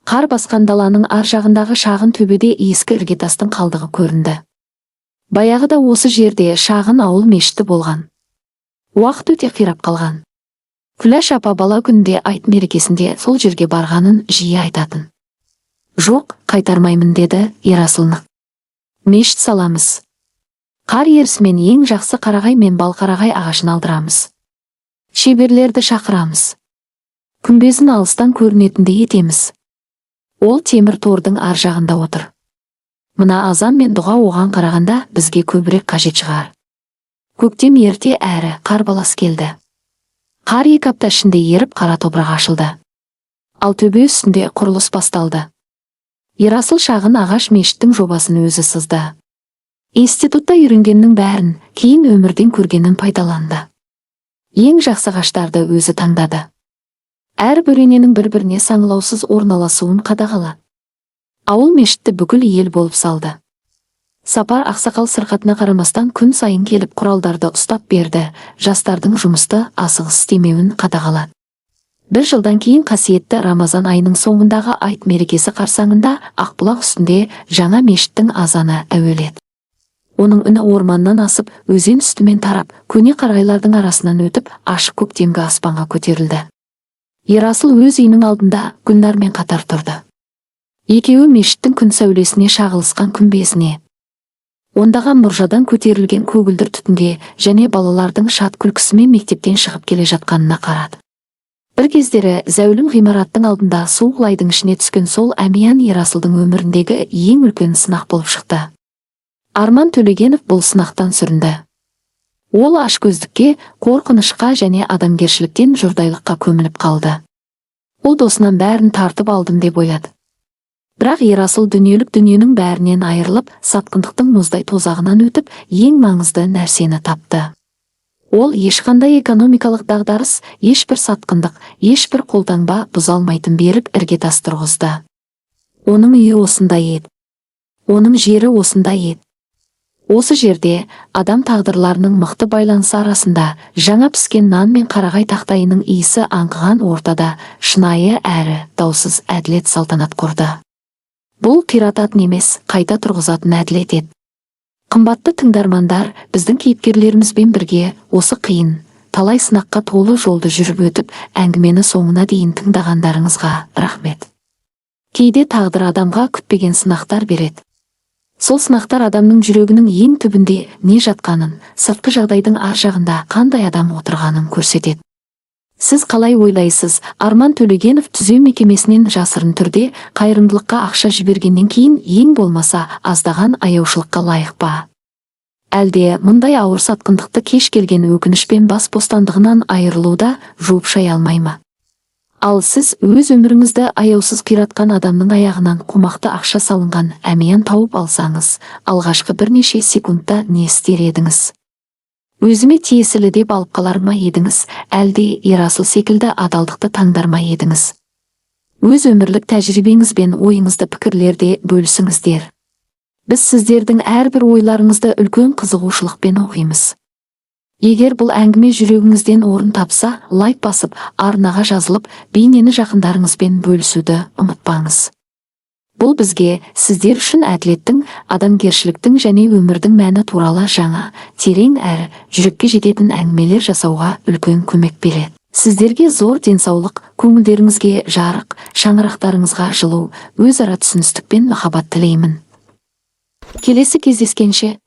Қар басқан даланың ар жағындағы шағын төбеде ескі іргетастың қалдығы көрінді. Баяғыда осы жерде шағын ауыл мешіті болған. Уақыт өте қирап қалған. Күләш апа бала күнде айт мерекесінде сол жерге барғанын жиі айтатын. Жоқ, қайтармаймын деді Ерасыл. Мешіт саламыз. Қар ерісімен ең жақсы қарағай мен балқарағай ағашын алдырамыз. Шеберлерді шақырамыз. Күмбезін алыстан көрінетіндей етеміз. Ол темір тордың ар жағында отыр. Мына азан мен дұға оған қарағанда бізге көбірек қажет шығар. Көктем ерте әрі қар балас келді. Қар 2 апта ішінде еріп қара топырақ ашылды. Ал төбе үстінде құрылыс басталды. Ерасыл шағын ағаш мешіттің жобасын өзі сызды. Институтта үйренгеннің бәрін, кейін өмірден көргенін пайдаланды. Ең жақсы ағаштарды өзі таңдады. Әр бөрененің бір-біріне саңылаусыз орналасуын қадағалады. Ауыл мешітті бүкіл ел болып салды. Сапар ақсақал сырқатына қарамастан күн сайын келіп құралдарды ұстап берді, жастардың жұмысты асығыс істемеуін қадағалады. 1 жылдан кейін қасиетті Рамазан айының соңындағы айт мерекесі қарсаңында Ақбұлақ үстінде жаңа мешіттің азаны әуеледі. Оның үні орманнан асып, өзен үстімен тарап, көне қарағайлардың арасынан өтіп, ашық көктемгі аспанға көтерілді. Ерасыл өз үйінің алдында Гүлнармен қатар тұрды. Екеуі мешіттің күн сәулесіне шағылысқан күмбезіне. Ондаған мұржадан көтерілген көгілдір түтінге және балалардың шат күлкісімен мектептен шығып келе жатқанына қарады. Бір кездері зәулім ғимараттың алдында суық лайдың ішіне түскен сол әмиян Ерасылдың өміріндегі ең үлкен сынақ болып шықты. Арман Төлегенов бұл сынақтан сүрінді. Ол ашкөздікке, қорқынышқа және адамгершіліктен жұрдайлыққа көміліп қалды. Ол досынан бәрін тартып алдым деп ойлады. Бірақ Ерасыл дүниелік дүниенің бәрінен айырылып, сатқындықтың мұздай тозағынан өтіп, ең маңызды нәрсені тапты. Ол ешқандай экономикалық дағдарыс, ешбір сатқындық, ешбір қолтаңба бұза алмайтын берік іргетас тұрғызды. Оның үйі осындай еді. Оның жері осындай еді. Осы жерде адам тағдырларының мықты байланысы арасында жаңа піскен нан мен қарағай тақтайының иісі аңқыған ортада шынайы әрі даусыз әділет салтанат құрды. Бұл қирататын емес, қайта тұрғызатын әділет еді. Қымбатты тыңдармандар, біздің кейіпкерлерімізбен бірге осы қиын, талай сынаққа толы жолды жүріп өтіп, әңгімені соңына дейін тыңдағандарыңызға рахмет. Кейде тағдыр адамға күтпеген сынақтар береді. Сол сынақтар адамның жүрегінің ең түбінде не жатқанын, сыртқы жағдайдың ар жағында қандай адам отырғанын көрсетеді. Сіз қалай ойлайсыз? Арман Төлегенов түзеу мекемесінен жасырын түрде қайырымдылыққа ақша жібергеннен кейін ең болмаса аздаған аяушылыққа лайық па? Әлде мұндай ауыр сатқындықты кеш келген өкінішпен бас бостандығынан айырылуда жуып шай алмай ма? Ал сіз өз өміріңізді аяусыз қиратқан адамның аяғынан қомақты ақша салынған әмиян тауып алсаңыз, алғашқы бірнеше секундта не істер едіңіз? Өзіме тиесілі деп алып қалар ма едіңіз, әлде Ерасыл секілді адалдықты таңдар ма едіңіз? Өз өмірлік тәжірибеңіз бен ойыңызды пікірлерде бөлісіңіздер. Біз сіздердің әрбір ойларыңызды үлкен қызығушылықпен оқимыз. Егер бұл әңгіме жүрегіңізден орын тапса, лайк басып, арнаға жазылып, бейнені жақындарыңызбен бөлісуді ұмытпаңыз. Бұл бізге сіздер үшін әділеттің, адамгершіліктің және өмірдің мәні туралы жаңа, терең әрі жүрекке жететін әңгімелер жасауға үлкен көмек береді. Сіздерге зор денсаулық, көңілдеріңізге жарық, шаңырақтарыңызға жылу, өзара түсіністік пен махаббат тілеймін. Келесі кездескенше